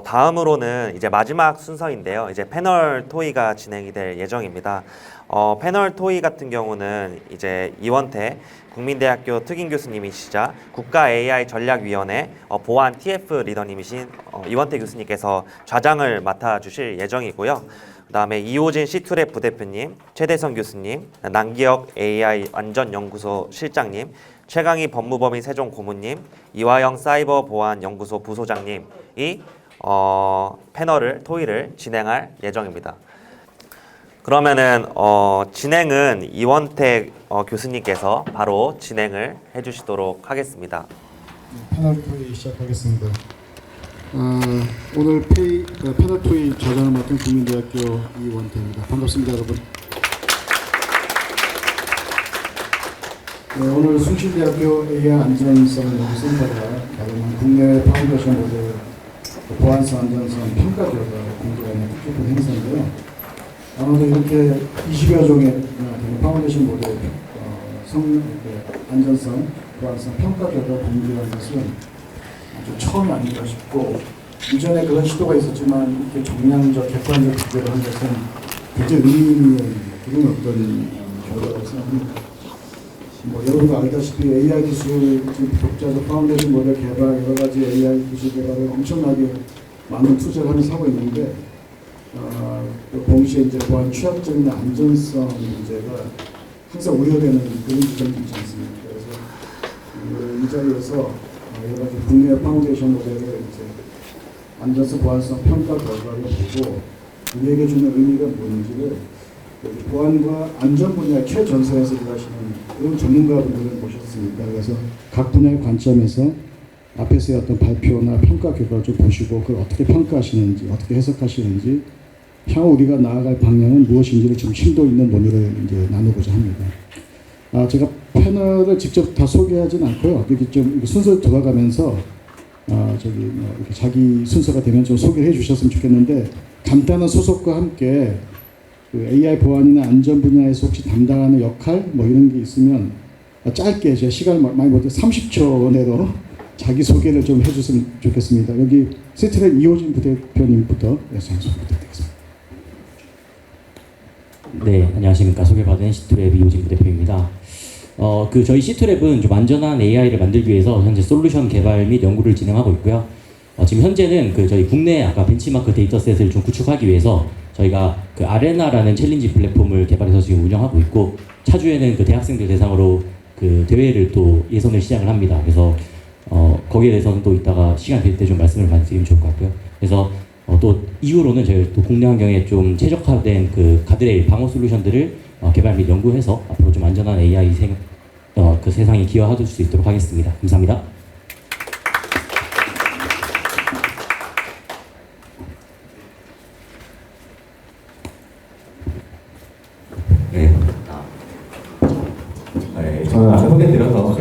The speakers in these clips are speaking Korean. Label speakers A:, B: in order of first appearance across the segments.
A: 다음으로는 이제 마지막 순서인데요. 이제 패널 토의가 진행이 될 예정입니다. 패널 토의 같은 경우는 이제 이원태 국민대학교 특임 교수님이시자 국가 AI 전략위원회 보안 TF 리더님이신 이원태 교수님께서 좌장을 맡아주실 예정이고요. 그다음에 이호진 시투랩 부대표님, 최대성 교수님, 남기혁 AI 안전연구소 실장님, 최강희 법무법인 세종 고문님, 이화영 사이버 보안 연구소 부소장님이 토의를 진행할 예정입니다. 그러면은 진행은 이원택 교수님께서 바로 진행을 해주시도록 하겠습니다.
B: 패널 토의 시작하겠습니다. 오늘 패널 토의 좌장을 맡은 국민대학교 이원태입니다. 반갑습니다, 여러분. 네, 오늘 숭실대학교 AI 안전성 연구센터가 가동한 국내 파운데이션 모델 보안성 안전성 평가 결과를 공개하는 특별 행사인데요. 아마도 이렇게 20여 종의 파운데이션 모델 안전성, 보안성 평가 결과를 공개하는 것은 아주 처음이 아닌가 싶고, 이전에 그런 시도가 있었지만 이렇게 정량적, 객관적 비교를 한 것은 굉장히 의미 있는 그런 어떤 결과라고 생각합니다. 여러분도 알다시피 AI 기술, 독자적 파운데이션 모델 개발, 여러 가지 AI 기술 개발을 엄청나게 많은 투자를 하면서 하고 있는데, 동시에 이제 보안 취약점이나 안전성 문제가 항상 우려되는 그런 지점이 있지 않습니까? 그래서 이 자리에서 여러 가지 국내 파운데이션 모델을 이제 안전성, 보안성 평가 결과를 보고 우리에게 주는 의미가 뭔지를 보안과 안전 분야의 최전선에서 일하시는 그런 전문가분들을 모셨습니다. 그래서 각 분야의 관점에서 앞에서의 어떤 발표나 평가 결과를 좀 보시고 그걸 어떻게 평가하시는지, 어떻게 해석하시는지, 향후 우리가 나아갈 방향은 무엇인지를 좀 심도 있는 논의를 이제 나누고자 합니다. 제가 패널을 직접 다 소개하진 않고요. 이렇게 좀 순서를 돌아가면서 이렇게 자기 순서가 되면 좀 소개를 해주셨으면 좋겠는데, 간단한 소속과 함께 그 AI 보안이나 안전 분야에서 혹시 담당하는 역할 이런 게 있으면 짧게, 제가 시간을 많이 못 해서 30초 내로 자기 소개를 좀 해줬으면 좋겠습니다. 여기 시트랩 이호진 부대표님부터 잘 소개 부탁드리겠습니다.
C: 네, 안녕하십니까. 소개받은 시트랩 이호진 부대표입니다. 저희 시트랩은 좀 안전한 AI를 만들기 위해서 현재 솔루션 개발 및 연구를 진행하고 있고요. 지금 현재는 저희 국내 아까 벤치마크 데이터셋을 좀 구축하기 위해서 저희가 아레나라는 챌린지 플랫폼을 개발해서 지금 운영하고 있고, 차주에는 대학생들 대상으로 대회를 또 예선을 시작을 합니다. 그래서 거기에 대해서는 또 이따가 시간 될 때 좀 말씀을 많이 드리면 좋을 것 같고요. 그래서 또 이후로는 저희 또 국내 환경에 좀 최적화된 가드레일 방어 솔루션들을 개발 및 연구해서 앞으로 좀 안전한 AI 세상에 기여할 수 있도록 하겠습니다. 감사합니다.
D: 저는 아까 소개드려서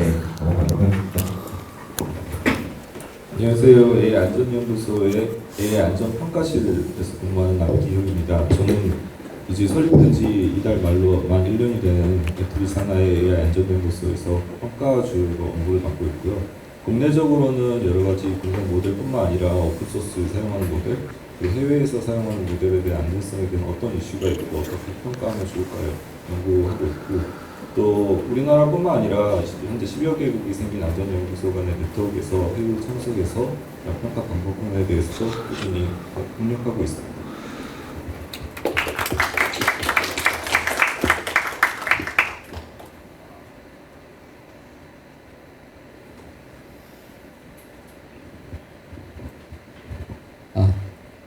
E: 안녕하세요. AI 안전연구소의 AI 안전평가실에서 근무하는 남기혁입니다. 저는 이제 설립된 지 이달 말로 만 1년이 되는 애트리 산하의 AI 안전연구소에서 평가주로 업무를 맡고 있고요. 국내적으로는 여러 가지 국내 모델뿐만 아니라 오픈소스 사용하는 모델, 그리고 해외에서 사용하는 모델에 대한 안전성에 대한 어떤 이슈가 있고 어떻게 평가하면 좋을까요? 연구하고 있고, 또 우리나라뿐만 아니라 현재 10여 개국이 생긴 안전연구소 간의 네트워크에서 해외 참석해서 평가 방법론에 대해서 꾸준히 협력하고 있습니다.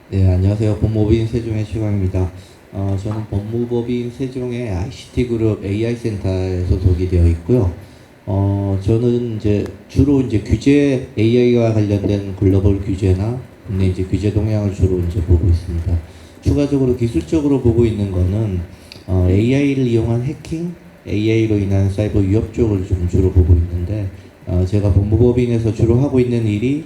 F: 네, 안녕하세요. 법무법인 세종의 최강입니다. 저는 법무법인 세종의 ICT 그룹 AI 센터에 소속이 되어 있고요. 저는 주로 규제 AI와 관련된 글로벌 규제나 국내 규제 동향을 주로 보고 있습니다. 추가적으로 기술적으로 보고 있는 거는 AI를 이용한 해킹, AI로 인한 사이버 위협 쪽을 좀 주로 보고 있는데, 제가 법무법인에서 주로 하고 있는 일이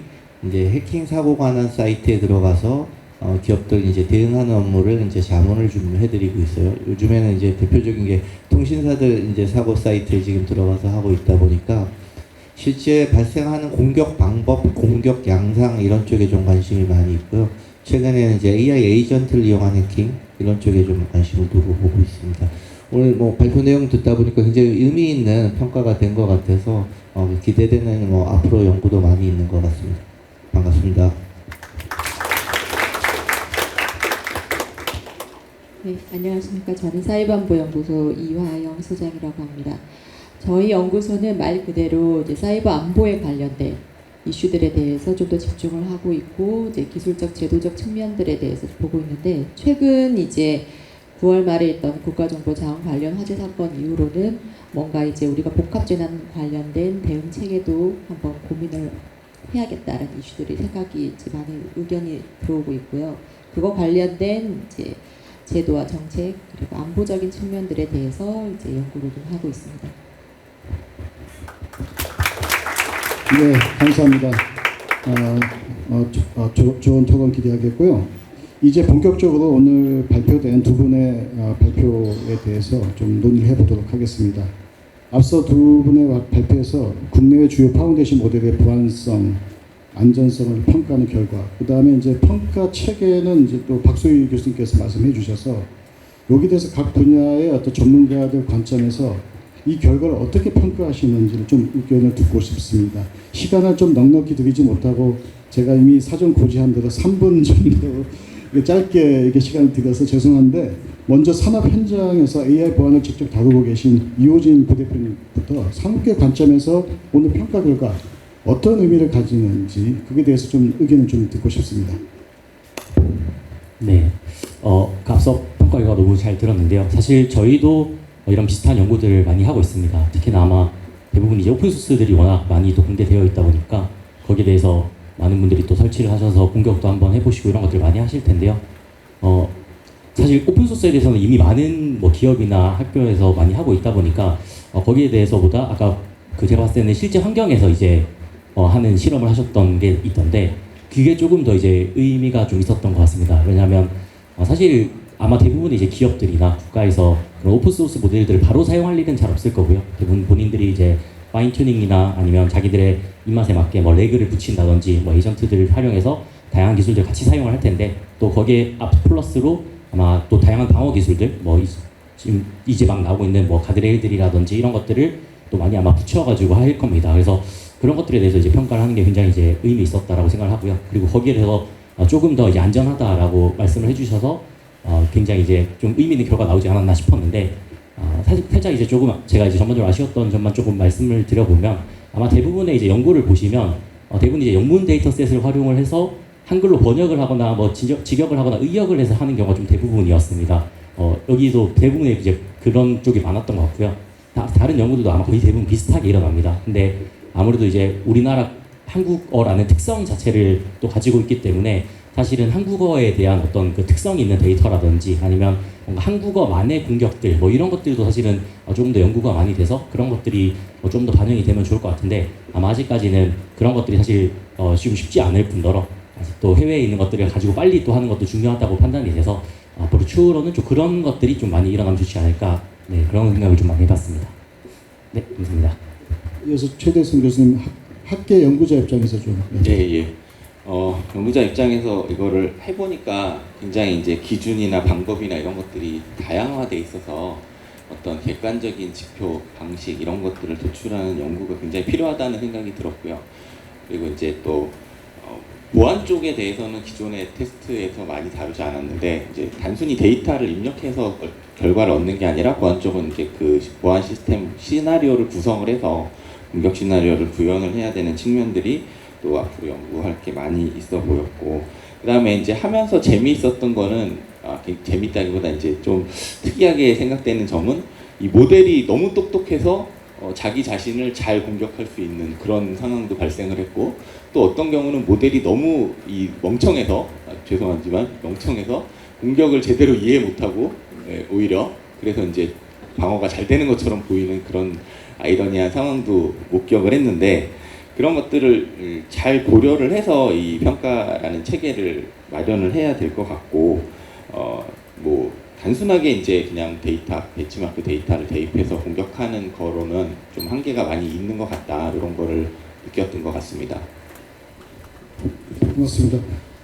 F: 해킹 사고가 난 사이트에 들어가서 기업들 대응하는 업무를 자문을 좀 해드리고 있어요. 요즘에는 대표적인 게 통신사들 사고 사이트에 지금 들어가서 하고 있다 보니까 실제 발생하는 공격 방법, 공격 양상 이런 쪽에 좀 관심이 많이 있고요. 최근에는 이제 AI 에이전트를 이용한 해킹 이런 쪽에 좀 관심을 두고 보고 있습니다. 오늘 뭐 발표 내용 듣다 보니까 굉장히 의미 있는 평가가 된 것 같아서 기대되는 뭐 앞으로 연구도 많이 있는 것 같습니다. 반갑습니다.
D: 네, 안녕하십니까. 저는 사이버안보연구소 이화영 소장이라고 합니다. 저희 연구소는 말 그대로 이제 사이버 안보에 관련된 이슈들에 대해서 좀 더 집중을 하고 있고 이제 기술적, 제도적 측면들에 대해서 보고 있는데 최근 이제 9월 말에 있던 국가정보자원 관련 화재 사건 이후로는 뭔가 이제 우리가 복합재난 관련된 대응 체계도 한번 고민을 해야겠다는 이슈들이 생각이 이제 많은 의견이 들어오고 있고요. 그거 관련된 이제 제도와 정책 그리고 안보적인 측면들에 대해서 이제 연구를 좀 하고 있습니다.
B: 네, 감사합니다. 좋은 토론 기대하겠고요. 이제 본격적으로 오늘 발표된 두 분의 발표에 대해서 좀 논의를 해보도록 하겠습니다. 앞서 두 분의 발표에서 국내의 주요 파운데이션 모델의 보안성, 안전성을 평가하는 결과, 그 다음에 이제 평가 체계는 이제 또 박소희 교수님께서 말씀해 주셔서 여기 대해서 각 분야의 어떤 전문가들 관점에서 이 결과를 어떻게 평가하시는지를 좀 의견을 듣고 싶습니다. 시간을 좀 넉넉히 드리지 못하고 제가 이미 사전 고지한 대로 3분 정도 짧게 이렇게 시간을 드려서 죄송한데 먼저 산업 현장에서 AI 보안을 직접 다루고 계신 이호진 부대표님부터 산업계 관점에서 오늘 평가 결과 어떤 의미를 가지는지 그에 대해서 좀 의견을 좀 듣고 싶습니다.
C: 네, 앞서 평가 결과 너무 잘 들었는데요. 사실 저희도 이런 비슷한 연구들을 많이 하고 있습니다. 특히나 아마 대부분 이제 오픈소스들이 워낙 많이 또 공개되어 있다 보니까 거기에 대해서 많은 분들이 또 설치를 하셔서 공격도 한번 해보시고 이런 것들 많이 하실 텐데요. 사실 오픈소스에 대해서는 이미 많은 뭐 기업이나 학교에서 많이 하고 있다 보니까 거기에 대해서보다 아까 제가 봤을 때는 실제 환경에서 이제 하는 실험을 하셨던 게 있던데 그게 조금 더 이제 의미가 좀 있었던 것 같습니다. 왜냐하면 사실 아마 대부분의 이제 기업들이나 국가에서 그런 오픈소스 모델들을 바로 사용할 일은 잘 없을 거고요. 대부분 본인들이 이제 파인 튜닝이나 아니면 자기들의 입맛에 맞게 뭐 레그를 붙인다든지 뭐 에이전트들을 활용해서 다양한 기술들 같이 사용을 할 텐데 또 거기에 플러스로 아마 또 다양한 방어 기술들 뭐 지금 이제 막 나오고 있는 뭐 가드레일들이라든지 이런 것들을 또 많이 아마 붙여가지고 할 겁니다. 그래서 그런 것들에 대해서 이제 평가를 하는 게 굉장히 이제 의미 있었다라고 생각을 하고요. 그리고 거기에 대해서 조금 더 이제 안전하다라고 말씀을 해주셔서 굉장히 이제 좀 의미 있는 결과가 나오지 않았나 싶었는데 사실 살짝 이제 조금 제가 이제 전반적으로 아쉬웠던 점만 조금 말씀을 드려보면 아마 대부분의 이제 연구를 보시면 대부분 이제 영문 데이터셋을 활용을 해서 한글로 번역을 하거나 뭐 직역을 하거나 의역을 해서 하는 경우가 좀 대부분이었습니다. 여기도 대부분의 이제 그런 쪽이 많았던 것 같고요. 다른 연구들도 아마 거의 대부분 비슷하게 일어납니다. 근데 아무래도 이제 우리나라 한국어라는 특성 자체를 또 가지고 있기 때문에 사실은 한국어에 대한 어떤 그 특성이 있는 데이터라든지 아니면 뭔가 한국어만의 공격들 뭐 이런 것들도 사실은 조금 더 연구가 많이 돼서 그런 것들이 좀 더 반영이 되면 좋을 것 같은데 아마 아직까지는 그런 것들이 사실 지금 쉽지 않을 뿐더러 아직 또 해외에 있는 것들을 가지고 빨리 또 하는 것도 중요하다고 판단이 돼서 앞으로 추후로는 좀 그런 것들이 좀 많이 일어나면 좋지 않을까 네 그런 생각을 좀 많이 해봤습니다. 네 감사합니다.
B: 이어서 최대성 교수님 학계 연구자 입장에서 좀
G: 예. 연구자 입장에서 이거를 해보니까 굉장히 이제 기준이나 방법이나 이런 것들이 다양화돼 있어서 어떤 객관적인 지표, 방식 이런 것들을 도출하는 연구가 굉장히 필요하다는 생각이 들었고요. 그리고 이제 또 보안 쪽에 대해서는 기존의 테스트에서 많이 다루지 않았는데 이제 단순히 데이터를 입력해서 결과를 얻는 게 아니라 보안 쪽은 이제 그 보안 시스템 시나리오를 구성을 해서 공격 시나리오를 구현을 해야 되는 측면들이 또 앞으로 연구할 게 많이 있어 보였고 그 다음에 이제 하면서 재미있었던 거는 재밌다기보다 이제 좀 특이하게 생각되는 점은 이 모델이 너무 똑똑해서 자기 자신을 잘 공격할 수 있는 그런 상황도 발생을 했고 또 어떤 경우는 모델이 너무 멍청해서 죄송하지만 멍청해서 공격을 제대로 이해 못하고 오히려 그래서 이제 방어가 잘 되는 것처럼 보이는 그런 아이러니한 상황도 목격을 했는데 그런 것들을 잘 고려를 해서 이 평가라는 체계를 마련을 해야 될 것 같고 뭐 단순하게 이제 그냥 데이터, 벤치마크 데이터를 대입해서 공격하는 거로는 좀 한계가 많이 있는 것 같다, 이런 거를 느꼈던 것 같습니다.
B: 고맙습니다.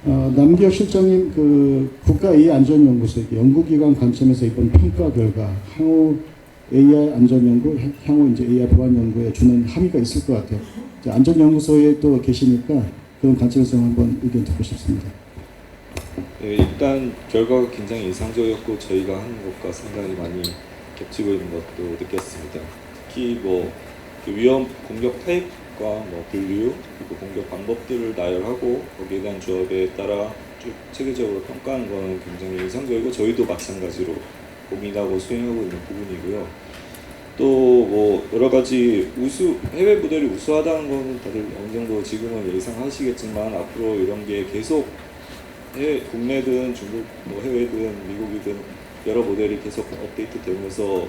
B: 남기혁 실장님, 그 국가 AI 안전연구소의 연구기관 관점에서 이번 평가 결과 향후 AI 안전연구, 향후 이제 AI 보안 연구에 주는 함의가 있을 것 같아요. 이제 안전연구소에 또 계시니까 그런 관점에서 한번 의견 듣고 싶습니다.
E: 네, 일단 결과가 굉장히 인상적이었고 저희가 하는 것과 상당히 많이 겹치고 있는 것도 느꼈습니다. 특히 그 위험 공격 타입과 분류, 그리고 공격 방법들을 나열하고 거기에 대한 조합에 따라 쭉 체계적으로 평가하는 것은 굉장히 인상적이고 저희도 마찬가지로 고민하고 수행하고 있는 부분이고요. 또 여러 가지 해외 모델이 우수하다는 건 다들 어느 정도 지금은 예상하시겠지만 앞으로 이런 게 계속 국내든 중국, 해외든 미국이든 여러 모델이 계속 업데이트 되면서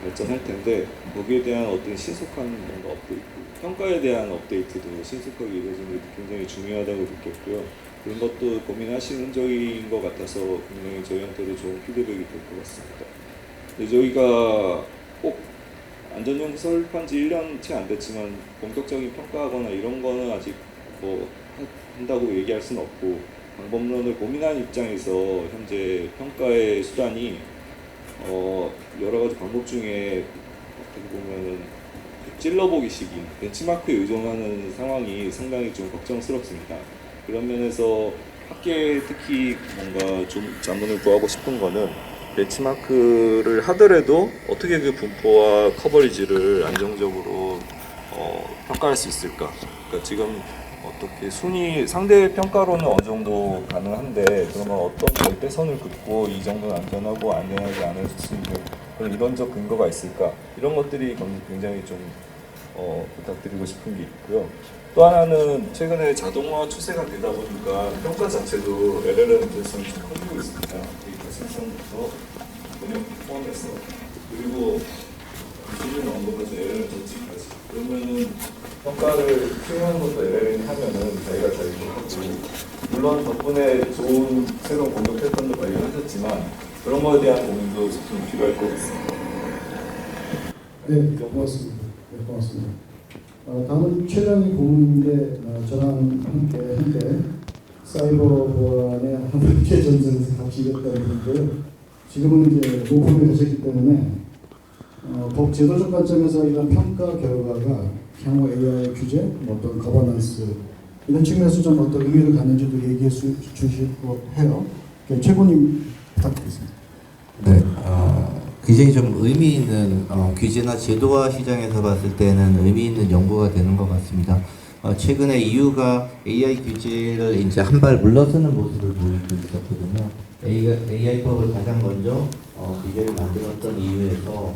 E: 발전할 텐데 거기에 대한 어떤 신속한 뭔가 업데이트, 평가에 대한 업데이트도 신속하게 이루어지는 게 굉장히 중요하다고 느꼈고요. 그런 것도 고민하시는 적인 것 같아서 분명히 저희한테도 좋은 피드백이 될 것 같습니다. 근데 저희가 꼭 안전연구 설립한 지 1년 채 안 됐지만 본격적인 평가하거나 이런 거는 아직 한다고 얘기할 수는 없고 방법론을 고민하는 입장에서 현재 평가의 수단이 여러 가지 방법 중에 어떻게 보면은 찔러보기식인 벤치마크에 의존하는 상황이 상당히 좀 걱정스럽습니다. 그런 면에서 학계에 특히 뭔가 좀 자문을 구하고 싶은 거는 벤치마크를 하더라도 어떻게 그 분포와 커버리지를 안정적으로 평가할 수 있을까? 그러니까 지금 어떻게 순위 상대 평가로는 어느 정도 가능한데 그러면 어떤 절대선을 긋고 이 정도는 안전하고 안전하지 않을 수 있는 그런 이론적 근거가 있을까? 이런 것들이 굉장히 좀 부탁드리고 싶은 게 있고요. 또 하나는 최근에 자동화 추세가 되다 보니까 평가 자체도 LLM 문제성이 좀 커지고 있습니다. 데이터 생성부터 번역 포함해서 그리고 기술을 언급해서 LLM 조치까지 그러면은 평가를 수행하는 것도 LLM이 하면은 자기가 잘 못하고 물론 덕분에 좋은 새로운 공격 패턴도 발견하셨지만 그런 거에 대한 고민도 좀 필요할 것 같습니다.
B: 네, 고맙습니다. 네, 고맙습니다. 다음은 최장희 고문인데 저랑 함께 사이버 보안의 함께 전선에서 같이 일했다는 분인데요. 지금은 이제 모범에 가셨기 때문에 법 제도적 관점에서 이런 평가 결과가 향후 AI 규제, 어떤 거버넌스 이런 측면에서 좀 어떤 의미를 갖는지도 얘기해 주시고 해요. 최고님 부탁드리겠습니다.
F: 네, 굉장히 좀 의미 있는 규제나 제도화 시장에서 봤을 때는 의미 있는 연구가 되는 것 같습니다. 최근에 EU가 AI 규제를 이제 한 발 물러서는 모습을 보이고 있었거든요. AI법을 가장 먼저 규제를 만들었던 이유에서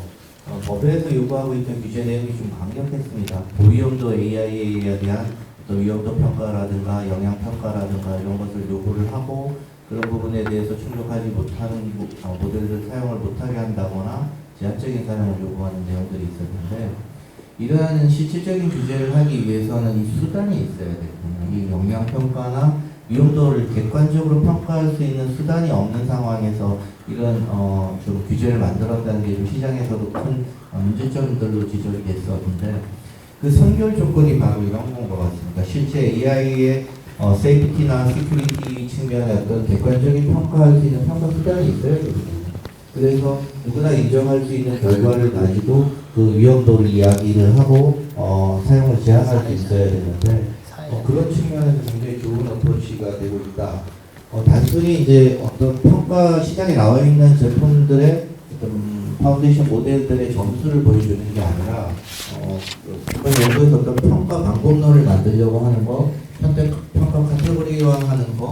F: 법에서 요구하고 있던 규제 내용이 좀 강력했습니다. 고위험도 AI에 대한 어떤 위험도 평가라든가 영향 평가라든가 이런 것을 요구를 하고 그런 부분에 대해서 충족하지 못하는 모델을 사용을 못하게 한다거나 제한적인 사용을 요구하는 내용들이 있었는데 이러한 실질적인 규제를 하기 위해서는 이 수단이 있어야 되거든요. 이 영향 평가나 위험도를 객관적으로 평가할 수 있는 수단이 없는 상황에서 이런 좀 규제를 만들었다는 게 좀 시장에서도 큰 문제점들로 지적이 됐었는데 그 선결 조건이 바로 이런 건 것 같습니다. 실제 AI의 세이프티나 시큐리티 측면에 어떤 객관적인 평가할 수 있는 평가 수단이 있어야 되거든요. 그래서 누구나 인정할 수 있는 결과를 가지고 그 위험도를 이야기를 하고 사용을 제한할 수 있어야 되는데 그런 측면에서 굉장히 좋은 어프로치가 되고 있다. 단순히 이제 어떤 평가 시장에 나와 있는 제품들의 어떤 파운데이션 모델들의 점수를 보여주는 게 아니라 이번 연구에서 어떤 평가 방법론을 만들려고 하는 거, 평가 카테고리화하는 거,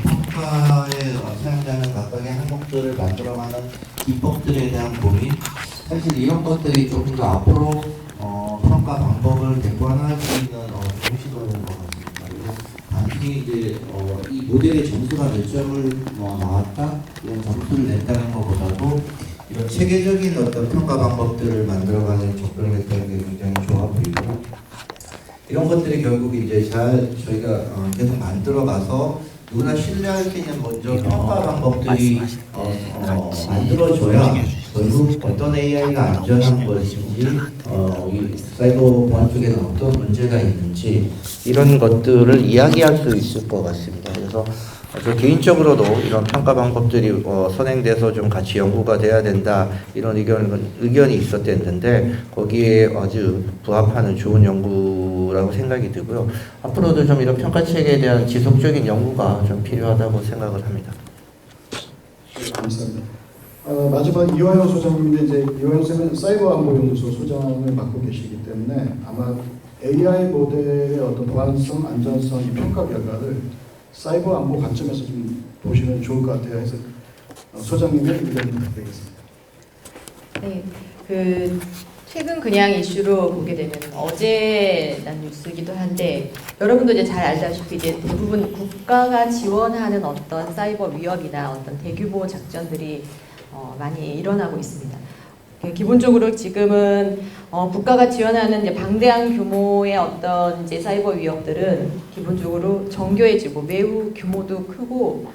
F: 평가에 사용자는 각각의 항목들을 만들어가는 기법들에 대한 고민. 사실 이런 것들이 조금 더 앞으로 평가 방법을 객관화할 수 있는 좋은 시도인 것 같습니다. 그래서 단순히 이제 이 모델의 점수가 몇 점을 나왔다 이런 점수를 냈다는 것보다도 이런 체계적인 어떤 평가 방법들을 만들어가는 접근을 했다는 게 굉장히 좋아 보이고 이런 것들이 결국 이제 잘 저희가 계속 만들어가서 누구나 신뢰할 수 있는 먼저 평가 방법들이 만들어줘야 결국 어떤 AI가 안전한 것인지 이 사이버 보안 쪽에는 어떤 문제가 있는지 이런 것들을 이야기할 수 있을 것 같습니다. 그래서 저 개인적으로도 이런 평가 방법들이 선행돼서 좀 같이 연구가 돼야 된다 이런 의견이 있었는데 거기에 아주 부합하는 좋은 연구라고 생각이 들고요. 앞으로도 좀 이런 평가 체계에 대한 지속적인 연구가 좀 필요하다고 생각을 합니다.
B: 감사합니다. 마지막 이화영 소장님인데 이제 이화영 선생님은 사이버 안보연구소 소장을 맡고 계시기 때문에 아마 AI 모델의 어떤 보안성, 안전성 이 평가 결과를 사이버 안보 관점에서 좀 보시면 좋을 것 같아요. 해서 소장님의 의견 부탁드리겠습니다.
H: 네, 최근 그냥 이슈로 보게 되면 어제 난 뉴스이기도 한데 여러분도 이제 잘 알다시피 이제 대부분 국가가 지원하는 어떤 사이버 위협이나 어떤 대규모 작전들이 많이 일어나고 있습니다. 기본적으로 지금은 국가가 지원하는 이제 방대한 규모의 어떤 이제 사이버 위협들은 기본적으로 정교해지고 매우 규모도 크고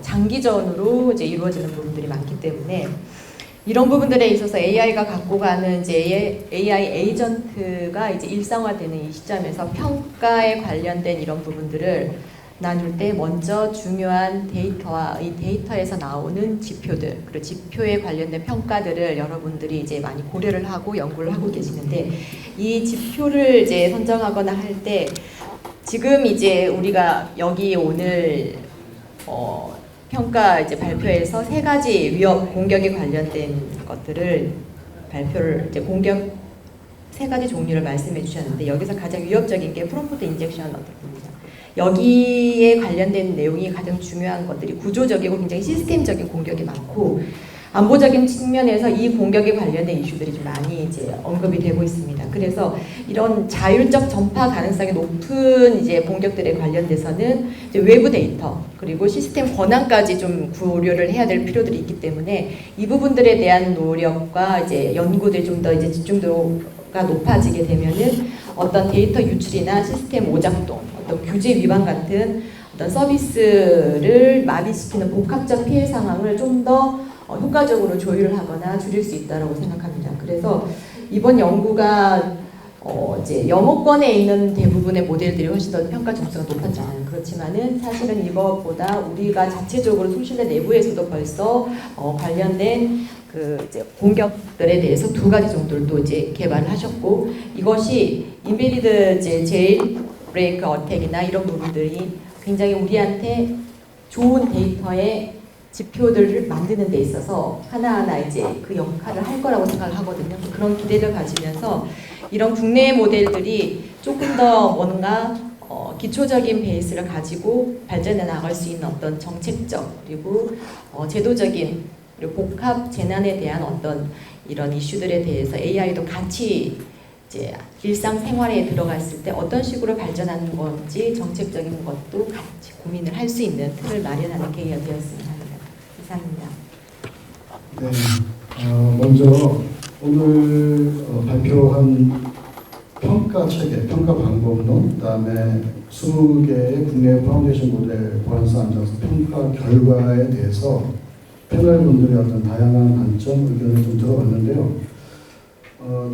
H: 장기전으로 이제 이루어지는 부분들이 많기 때문에 이런 부분들에 있어서 AI가 갖고 가는 이제 AI 에이전트가 이제 일상화되는 이 시점에서 평가에 관련된 이런 부분들을 나눌 때 먼저 중요한 데이터와 이 데이터에서 나오는 지표들 그리고 지표에 관련된 평가들을 여러분들이 이제 많이 고려를 하고 연구를 하고 계시는데 이 지표를 이제 선정하거나 할 때 지금 이제 우리가 여기 오늘 평가 이제 발표에서 3가지 위협 공격에 관련된 것들을 발표를 이제 공격 3가지 종류를 말씀해 주셨는데 여기서 가장 위협적인 게 프롬프트 인젝션 어택입니다. 여기에 관련된 내용이 가장 중요한 것들이 구조적이고 굉장히 시스템적인 공격이 많고 안보적인 측면에서 이 공격에 관련된 이슈들이 좀 많이 이제 언급이 되고 있습니다. 그래서 이런 자율적 전파 가능성이 높은 이제 공격들에 관련돼서는 이제 외부 데이터 그리고 시스템 권한까지 좀 고려를 해야 될 필요들이 있기 때문에 이 부분들에 대한 노력과 이제 연구들이 좀 더 이제 집중도가 높아지게 되면은 어떤 데이터 유출이나 시스템 오작동, 어떤 규제 위반 같은 어떤 서비스를 마비시키는 복합적 피해 상황을 좀 더 효과적으로 조율을 하거나 줄일 수 있다고 생각합니다. 그래서 이번 연구가 이제 영어권에 있는 대부분의 모델들이 훨씬 더 평가 점수가 높았잖아요. 그렇지만은 사실은 이것보다 우리가 자체적으로 통신대 내부에서도 벌써 관련된 이제 공격들에 대해서 2가지 정도를 또 이제 개발을 하셨고 이것이 인베리드 이제 제일 브레이크 어택이나 이런 부분들이 굉장히 우리한테 좋은 데이터의 지표들을 만드는 데 있어서 하나하나 이제 그 역할을 할 거라고 생각을 하거든요. 그런 기대를 가지면서 이런 국내 모델들이 조금 더 뭔가 기초적인 베이스를 가지고 발전해 나갈 수 있는 어떤 정책적 그리고 제도적인 그리고 복합 재난에 대한 어떤 이런 이슈들에 대해서 AI도 같이 이제 일상생활에 들어갔을 때 어떤 식으로 발전하는 건지 정책적인 것도 같이 고민을 할 수 있는 틀을 마련하는 계기가 되었으면 합니다. 이상입니다.
B: 네, 먼저 오늘 발표한 평가 체계, 평가 방법론, 그다음에 20개의 국내 파운데이션 모델 보안성 안전성 평가 결과에 대해서 패널 분들의 어떤 다양한 관점, 의견을 좀 들어봤는데요.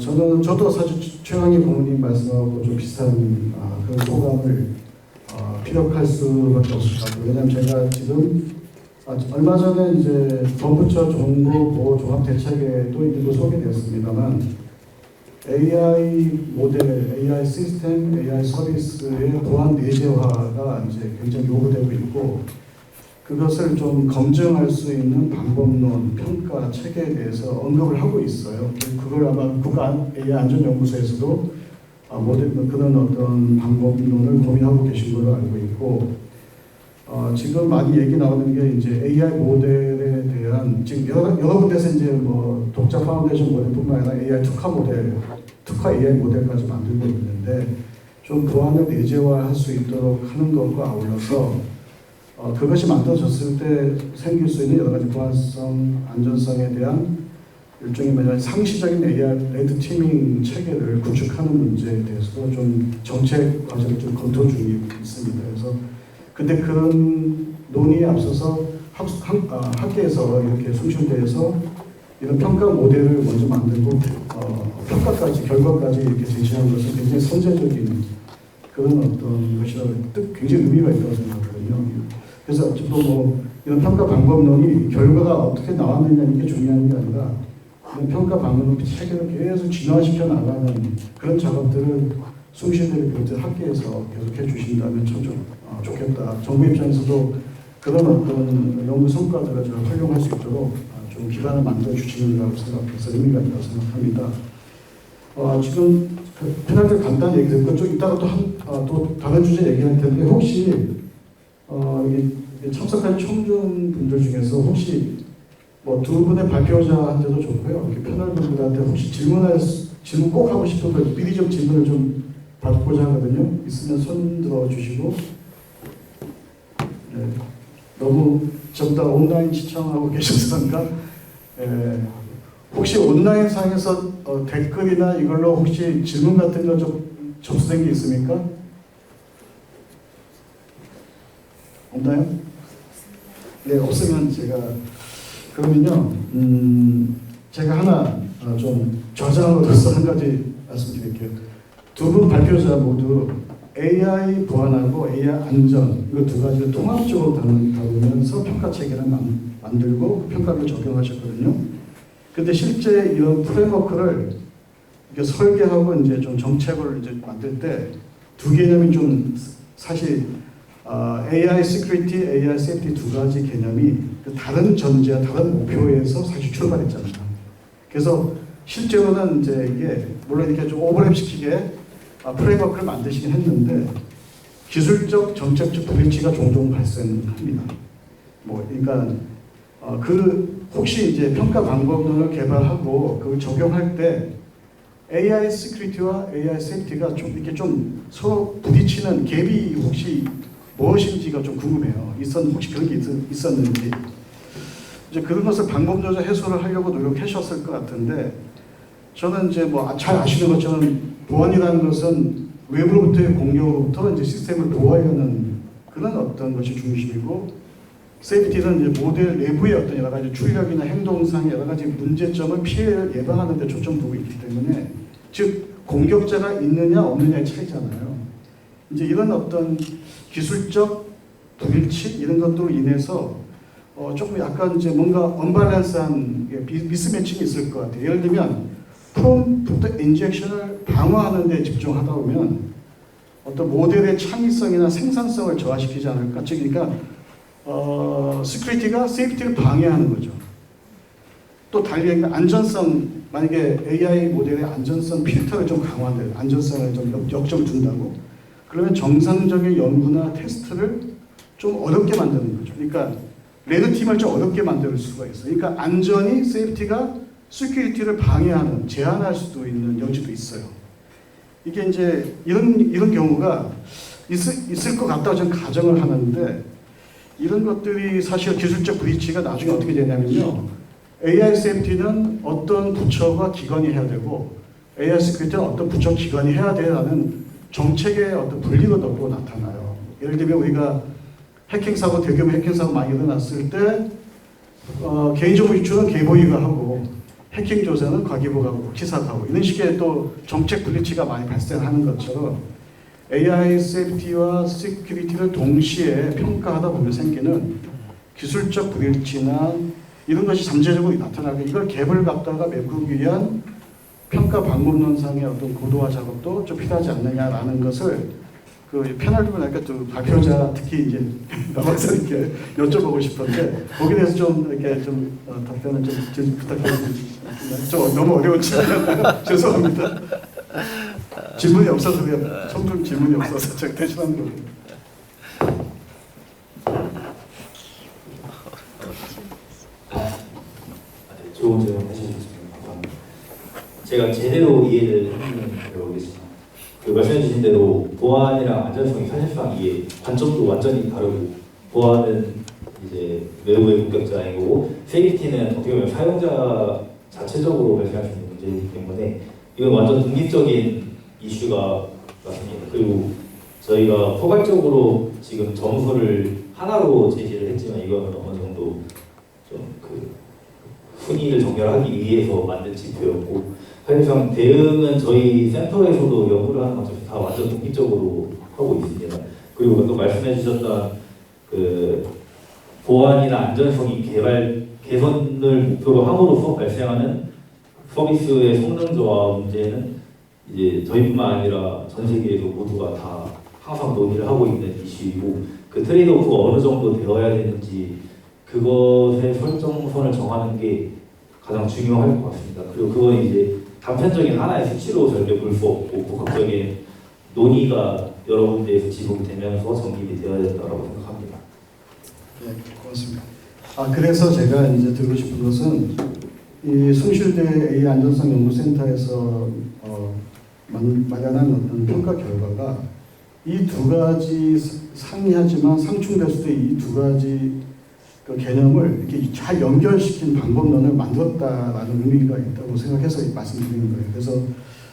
B: 저도 사실 최강희 부모님 말씀하고 좀 비슷한 그런 소감을 피력할 수밖에 없을 것 같아요. 왜냐하면 제가 지금 얼마 전에 이제 범부처 정보 보호 종합 대책에도 일부 소개되었습니다만 AI 모델, AI 시스템, AI 서비스의 보안 내재화가 이제 굉장히 요구되고 있고 그것을 좀 검증할 수 있는 방법론, 평가 체계에 대해서 언급을 하고 있어요. 그걸 아마 국가 AI 안전연구소에서도 그런 어떤 방법론을 고민하고 계신 걸로 알고 있고 지금 많이 얘기 나오는 게 이제 AI 모델에 대한 지금 여러 군데서 이제 뭐 독자 파운데이션 모델뿐만 아니라 AI 특화 모델, 특화 AI 모델까지 만들고 있는데 좀 보안을 내재화할 수 있도록 하는 것과 아울러서 그것이 만들어졌을 때 생길 수 있는 여러 가지 보안성, 안전성에 대한 일종의 뭐냐 상시적인 AI 레드 티밍 체계를 구축하는 문제에 대해서도 좀 정책 과정을 좀 검토 중에 있습니다. 그래서 근데 그런 논의에 앞서서 학계에서 이렇게 숭실대에서 이런 평가 모델을 먼저 만들고 평가까지 결과까지 이렇게 제시한 것은 굉장히 선제적인 그런 어떤 것이라고 굉장히 의미가 있다고 생각하거든요. 그래서 지금 뭐 이런 평가 방법론이 결과가 어떻게 나왔느냐 이게 중요한 게 아니라 이런 평가 방법론 체계를 계속 진화시켜 나가는 그런 작업들을 숭실대를 비롯해 학계에서 계속해 주신다면 참 좋겠다. 정부 입장에서도 그런 어떤 연구 성과들을 좀 활용할 수 있도록 좀 기반을 만들어 주시는다고 생각해서 의미가 있다고 생각합니다. 지금 페널티를 간단히 얘기 듣고 좀 이따가 또 다른 주제 얘기할 텐데 혹시 참석한 청중 분들 중에서 혹시 뭐 두 분의 발표자한테도 좋고요. 이렇게 패널 분들한테 혹시 질문 꼭 하고 싶은 거 미리 좀 질문을 좀 받고자 하거든요. 있으면 손 들어 주시고. 네. 너무 전부 다 온라인 시청하고 계셔서인가? 혹시 온라인 상에서 댓글이나 이걸로 혹시 질문 같은 거 좀 접수된 게 있습니까? 없나요? 네, 없으면 그러면요, 제가 하나 좀 저장으로서 한 가지 말씀드릴게요. 두 분 발표자 모두 AI 보안하고 AI 안전 이거 두 가지를 통합적으로 다루면서 평가 체계를 만들고 평가를 적용하셨거든요. 근데 실제 이런 프레임워크를 이렇게 설계하고 이제 좀 정책을 이제 만들 때 두 개념이 좀 사실 AI 시큐리티, AI 세이프티 두 가지 개념이 다른 전제와 다른 목표에서 사실 출발했잖아요. 그래서 실제로는 이제 이게 물론 이렇게 좀 오버랩 시키게 프레임워크를 만드시긴 했는데 기술적, 정책적 불일치가 종종 발생합니다. 그러니까 혹시 이제 평가 방법론을 개발하고 그걸 적용할 때 AI 시큐리티와 AI 세이프티가 좀 이렇게 좀 서로 부딪히는 갭이 혹시 무엇인지가 좀 궁금해요. 혹시 그런 게 있었는지. 이제 그런 것을 방법론적 해소를 하려고 노력하셨을 것 같은데 저는 이제 잘 아시는 것처럼 보안이라는 것은 외부로부터의 공격으로부터 이제 시스템을 보호하려는 그런 어떤 것이 중심이고 세이프티는 이제 모델 내부의 어떤 여러 가지 출력이나 행동상의 여러 가지 문제점을 피해를 예방하는 데 초점 두고 있기 때문에 즉 공격자가 있느냐 없느냐의 차이잖아요. 이제 이런 어떤 기술적 불일치 이런 것들로 인해서 조금 약간 이제 뭔가 언밸런스한 미스매칭이 있을 것 같아요. 예를 들면 프롬프트 인젝션을 방어하는 데 집중하다 보면 어떤 모델의 창의성이나 생산성을 저하시키지 않을까. 즉 그러니까 시큐리티가 세이프티를 방해하는 거죠. 또 달리 안전성, 만약에 AI 모델의 안전성 필터를 좀 강화한다, 안전성을 좀 역점 둔다고, 그러면 정상적인 연구나 테스트를 좀 어렵게 만드는 거죠. 그러니까 레드팀을 좀 어렵게 만들 수가 있어요. 그러니까 안전이 시큐리티가 시큐리티를 방해하는, 제한할 수도 있는 여지도 있어요. 이게 이제 이런 경우가 있을 것 같다고 저는 가정을 하는데 이런 것들이 사실 기술적 브리치가 나중에 어떻게 되냐면요. AI 세이프티는 어떤 부처가 기관이 해야 되고 AI 시큐리티는 어떤 부처 기관이 해야 되라는 정책의 어떤 분리가 더 나타나요. 예를 들면 우리가 해킹사고, 대규모 해킹사고 많이 일어났을 때 개인정보 유출은 개보위가 하고 해킹 조사는 과기부가 하고 기사가 하고 이런 식의 또 정책 분리치가 많이 발생하는 것처럼 AI 세이프티와 시큐리티를 동시에 평가하다 보면 생기는 기술적 불일치나 이런 것이 잠재적으로 나타나고 이걸 갭을 갖다가 메꾸기 위한 평가 방법론상의 어떤 고도화 작업도 좀 필요하지 않느냐라는 것을 그 패널 분할까 또 발표자 특히 이제 나와서 이렇게 여쭤보고 싶은데 거기에 대해서 좀 이렇게 좀 답변을 좀 부탁드립니다. 좀 너무 어려운 질문 죄송합니다. 질문이 없어서 그냥 청중 질문이 없어서 제가 대신한 겁니다.
I: 좋은 질문 해주셨습니다. 감사합니다. 제가 제대로 이해를 하는 들어보겠습니다. 그 말씀해주신 대로 보안이랑 안전성이 사실상 이게 관점도 완전히 다르고 보안은 이제 외부의 공격자인 거고 세이프티는 어떻게 보면 사용자 자체적으로 발생할 수 있는 문제이기 때문에 이건 완전 독립적인 이슈가 맞습니다. 그리고 저희가 포괄적으로 지금 점수를 하나로 제시를 했지만 이거는 어느 정도 논의를 정렬하기 위해서 만든 지표였고, 사실상 대응은 저희 센터에서도 연구를 하는 것처럼 다 완전 독립적으로 하고 있습니다. 그리고 또 말씀해 주셨던 그 보안이나 안전성이 개선을 목표로 함으로써 발생하는 서비스의 성능 저하 문제는 이제 저희뿐만 아니라 전 세계에서 모두가 다 항상 논의를 하고 있는 이슈이고, 그 트레이드오프가 어느 정도 되어야 되는지 그것의 설정선을 정하는 게 가장 중요할 것 같습니다. 그리고 그건 이제 단편적인 하나의 수치로 절대 볼 수 없고 복합적인 논의가 여러 군데에서 지속이 되면서 정립이 되어야 된다고 생각합니다.
B: 네, 고맙습니다. 그래서 제가 이제 드리고 싶은 것은 이 숭실대 AI 안전성 연구센터에서 마련한 어떤 평가 결과가 이 두 가지 상이하지만 상충될 수도 있는 이 두 가지 그 개념을 이렇게 잘 연결시킨 방법론을 만들었다라는 의미가 있다고 생각해서 말씀드리는 거예요. 그래서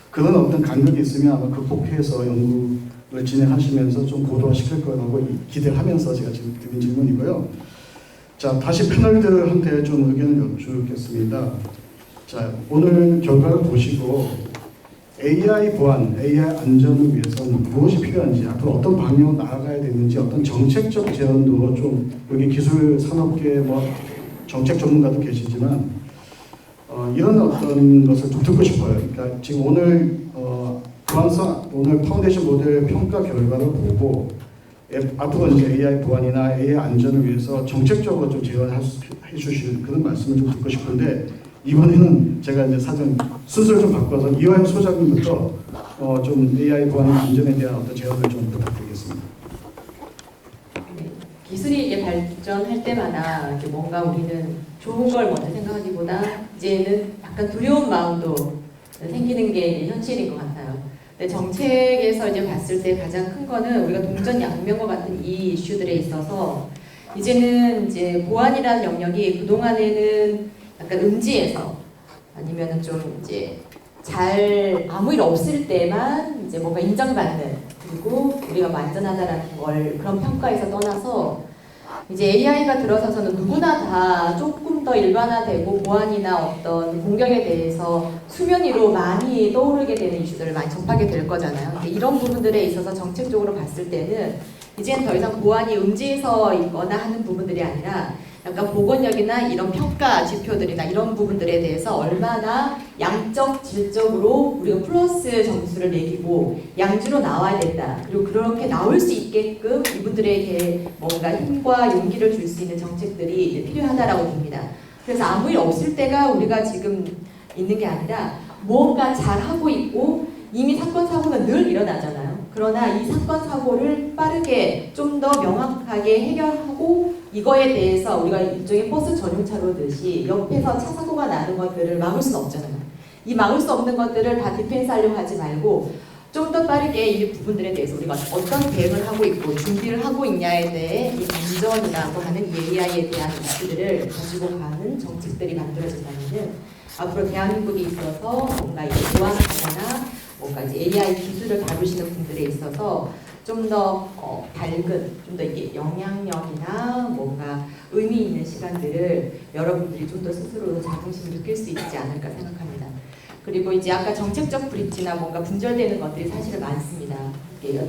B: 그런 어떤 간극이 있으면 아마 극복해서 연구를 진행하시면서 좀 고도화시킬 거라고 기대를 하면서 제가 지금 드린 질문이고요. 자, 다시 패널들한테 좀 의견을 여쭙겠습니다. 자, 오늘 결과를 보시고 AI 보안, AI 안전을 위해서는 무엇이 필요한지, 앞으로 어떤 방향으로 나아가야 되는지, 어떤 정책적 제안도 좀, 여기 기술 산업계 뭐 정책 전문가도 계시지만 이런 어떤 것을 좀 듣고 싶어요. 그러니까 지금 오늘 오늘 파운데이션 모델 평가 결과를 보고 앞으로 이제 AI 보안이나 AI 안전을 위해서 정책적으로 좀 제안해 주실 그런 말씀을 좀 듣고 싶은데, 이번에는 제가 이제 사전 순서를 좀 바꿔서 이화영 소장님부터 좀 AI 보안 안전에 대한 어떤 제안을 좀 부탁드리겠습니다.
H: 네, 기술이 이제 발전할 때마다 이제 뭔가 우리는 좋은 걸 먼저 생각하기보다 이제는 약간 두려운 마음도 생기는 게 현실인 것 같아요. 근데 정책에서 이제 봤을 때 가장 큰 거는 우리가 동전양면과 같은 이 이슈들에 있어서 이제는 이제 보안이라는 영역이 그동안에는 약간 음지에서 아니면은 좀 이제 잘 아무 일 없을 때만 이제 뭔가 인정받는, 그리고 우리가 안전하다라는 걸 그런 평가에서 떠나서 이제 AI가 들어서서는 누구나 다 조금 더 일반화되고 보안이나 어떤 공격에 대해서 수면 위로 많이 떠오르게 되는 이슈들을 많이 접하게 될 거잖아요. 이런 부분들에 있어서 정책적으로 봤을 때는 이제는 더 이상 보안이 음지에서 있거나 하는 부분들이 아니라 약간 보건력이나 이런 평가 지표들이나 이런 부분들에 대해서 얼마나 양적, 질적으로 우리가 플러스 점수를 매기고 양주로 나와야 된다. 그리고 그렇게 나올 수 있게끔 이분들에게 뭔가 힘과 용기를 줄 수 있는 정책들이 필요하다라고 봅니다. 그래서 아무 일 없을 때가 우리가 지금 있는 게 아니라 무언가 잘하고 있고 이미 사건, 사고는 늘 일어나잖아요. 그러나 이 사건, 사고를 빠르게 좀 더 명확하게 해결하고 이거에 대해서 우리가 일종의 버스 전용차로 듯이 옆에서 차 사고가 나는 것들을 막을 수는 없잖아요. 이 막을 수 없는 것들을 다 디펜스 하려고 하지 말고 좀 더 빠르게 이 부분들에 대해서 우리가 어떤 대응을 하고 있고 준비를 하고 있냐에 대해 이 안전이라고 하는 이 AI에 대한 이슈들을 가지고 가는 정책들이 만들어진다면은 앞으로 대한민국에 있어서 뭔가 이제 보안하거나 뭔가 이제 AI 기술을 다루시는 분들에 있어서 좀 더 밝은, 좀 더 이게 영향력이나 뭔가 의미 있는 시간들을 여러분들이 좀 더 스스로 자긍심을 느낄 수 있지 않을까 생각합니다. 그리고 이제 아까 정책적 브릿지나 뭔가 분절되는 것들이 사실은 많습니다.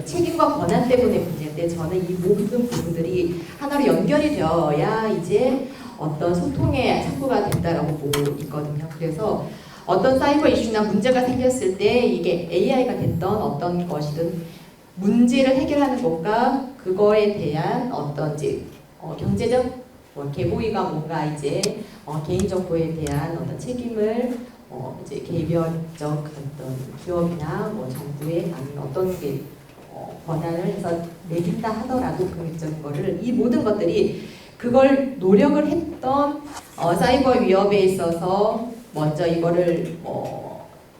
H: 책임과 권한 때문에 문제인데 저는 이 모든 부분들이 하나로 연결이 되어야 이제 어떤 소통의 창구가 된다라고 보고 있거든요. 그래서 어떤 사이버 이슈나 문제가 생겼을 때 이게 AI가 됐던 어떤 것이든 문제를 해결하는 것과 그거에 대한 어떤 이제 경제적 개보위가 뭔가 이제 개인정보에 대한 어떤 책임을 이제 개별적 어떤 기업이나 뭐 정부의 아니면 어떤 게 권한을 해서 매긴다 하더라도 금액적인 거를 이 모든 것들이 그걸 노력을 했던 사이버 위협에 있어서 먼저 이거를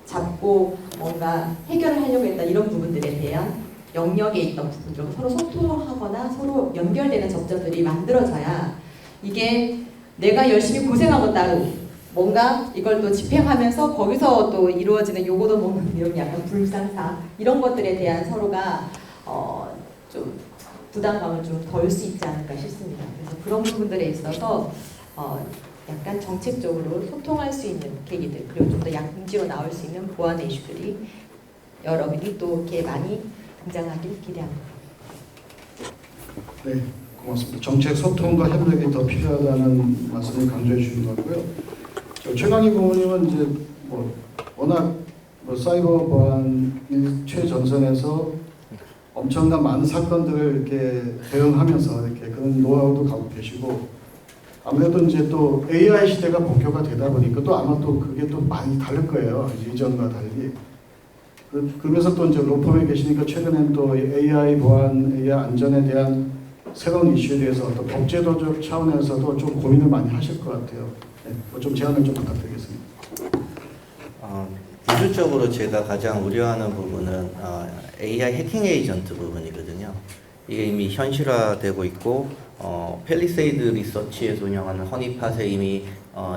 H: 잡고 뭔가 해결을 하려고 했다 이런 부분들에 대한 영역에 있던 부분들과 서로 소통하거나 서로 연결되는 접점들이 만들어져야 이게 내가 열심히 고생하고 따로 뭔가 이걸 또 집행하면서 거기서 또 이루어지는 요거도 먹는 이런 약간 불상사 이런 것들에 대한 서로가 좀 부담감을 좀 덜 수 있지 않을까 싶습니다. 그래서 그런 부분들에 있어서 약간 정책적으로 소통할 수 있는 계기들, 그리고 좀 더 양지로 나올 수 있는 보안 이슈들이 여러분이 또 이렇게 많이 등장하길 기대합니다.
B: 네, 고맙습니다. 정책 소통과 협력이 더 필요하다는 말씀을 강조해 주신 것 같고요. 최강희 부모님은 이제 뭐 워낙 사이버 보안 최전선에서 엄청난 많은 사건들을 이렇게 대응하면서 이렇게 그런 노하우도 갖고 계시고, 아무래도 이제 또 AI 시대가 본격화되다 보니까 또 아마 또 그게 또 많이 다를 거예요. 이전과 달리. 그러면서 또 이제 로펌에 계시니까 최근엔 또 AI 보안, AI 안전에 대한 새로운 이슈에 대해서 또 법제도적 차원에서도 좀 고민을 많이 하실 것 같아요. 네, 좀 제안을 좀 부탁드리겠습니다.
F: 기술적으로 제가 가장 우려하는 부분은 AI 해킹 에이전트 부분이거든요. 이게 이미 현실화되고 있고 펠리세이드 리서치에서 운영하는 허니팟에 이미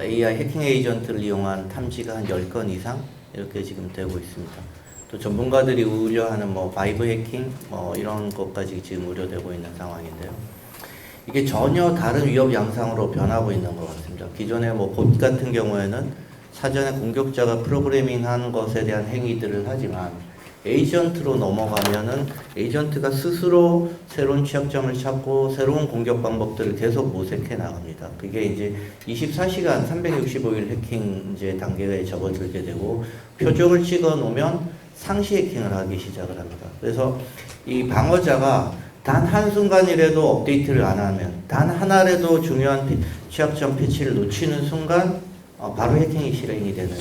F: AI 해킹 에이전트를 이용한 탐지가 한 10건 이상 이렇게 지금 되고 있습니다. 또 전문가들이 우려하는 뭐 바이브 해킹 이런 것까지 지금 우려되고 있는 상황인데요. 이게 전혀 다른 위협 양상으로 변하고 있는 것 같습니다. 기존의 뭐 봇 같은 경우에는 사전에 공격자가 프로그래밍한 것에 대한 행위들을 하지만 에이전트로 넘어가면은 에이전트가 스스로 새로운 취약점을 찾고 새로운 공격 방법들을 계속 모색해 나갑니다. 그게 이제 24시간 365일 해킹 이제 단계에 접어들게 되고, 표적을 찍어 놓으면 상시 해킹을 하기 시작을 합니다. 그래서 이 방어자가 단 한순간이라도 업데이트를 안 하면, 단 하나라도 중요한 취약점 패치를 놓치는 순간 바로 해킹이 실행이 되는,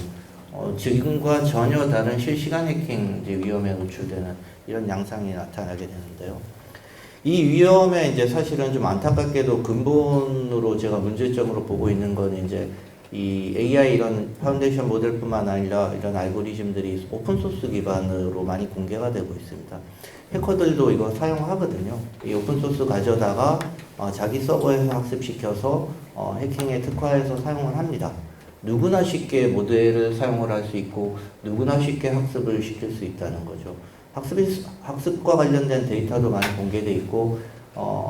F: 지금과 전혀 다른 실시간 해킹 이제 위험에 노출되는 이런 양상이 나타나게 되는데요. 이 위험에 이제 사실은 좀 안타깝게도 근본으로 제가 문제점으로 보고 있는 건 이제 이 AI 이런 파운데이션 모델뿐만 아니라 이런 알고리즘들이 오픈소스 기반으로 많이 공개가 되고 있습니다. 해커들도 이거 사용하거든요. 이 오픈소스 가져다가 자기 서버에서 학습시켜서 해킹에 특화해서 사용을 합니다. 누구나 쉽게 모델을 사용을 할 수 있고 누구나 쉽게 학습을 시킬 수 있다는 거죠. 학습과 관련된 데이터도 많이 공개되어 있고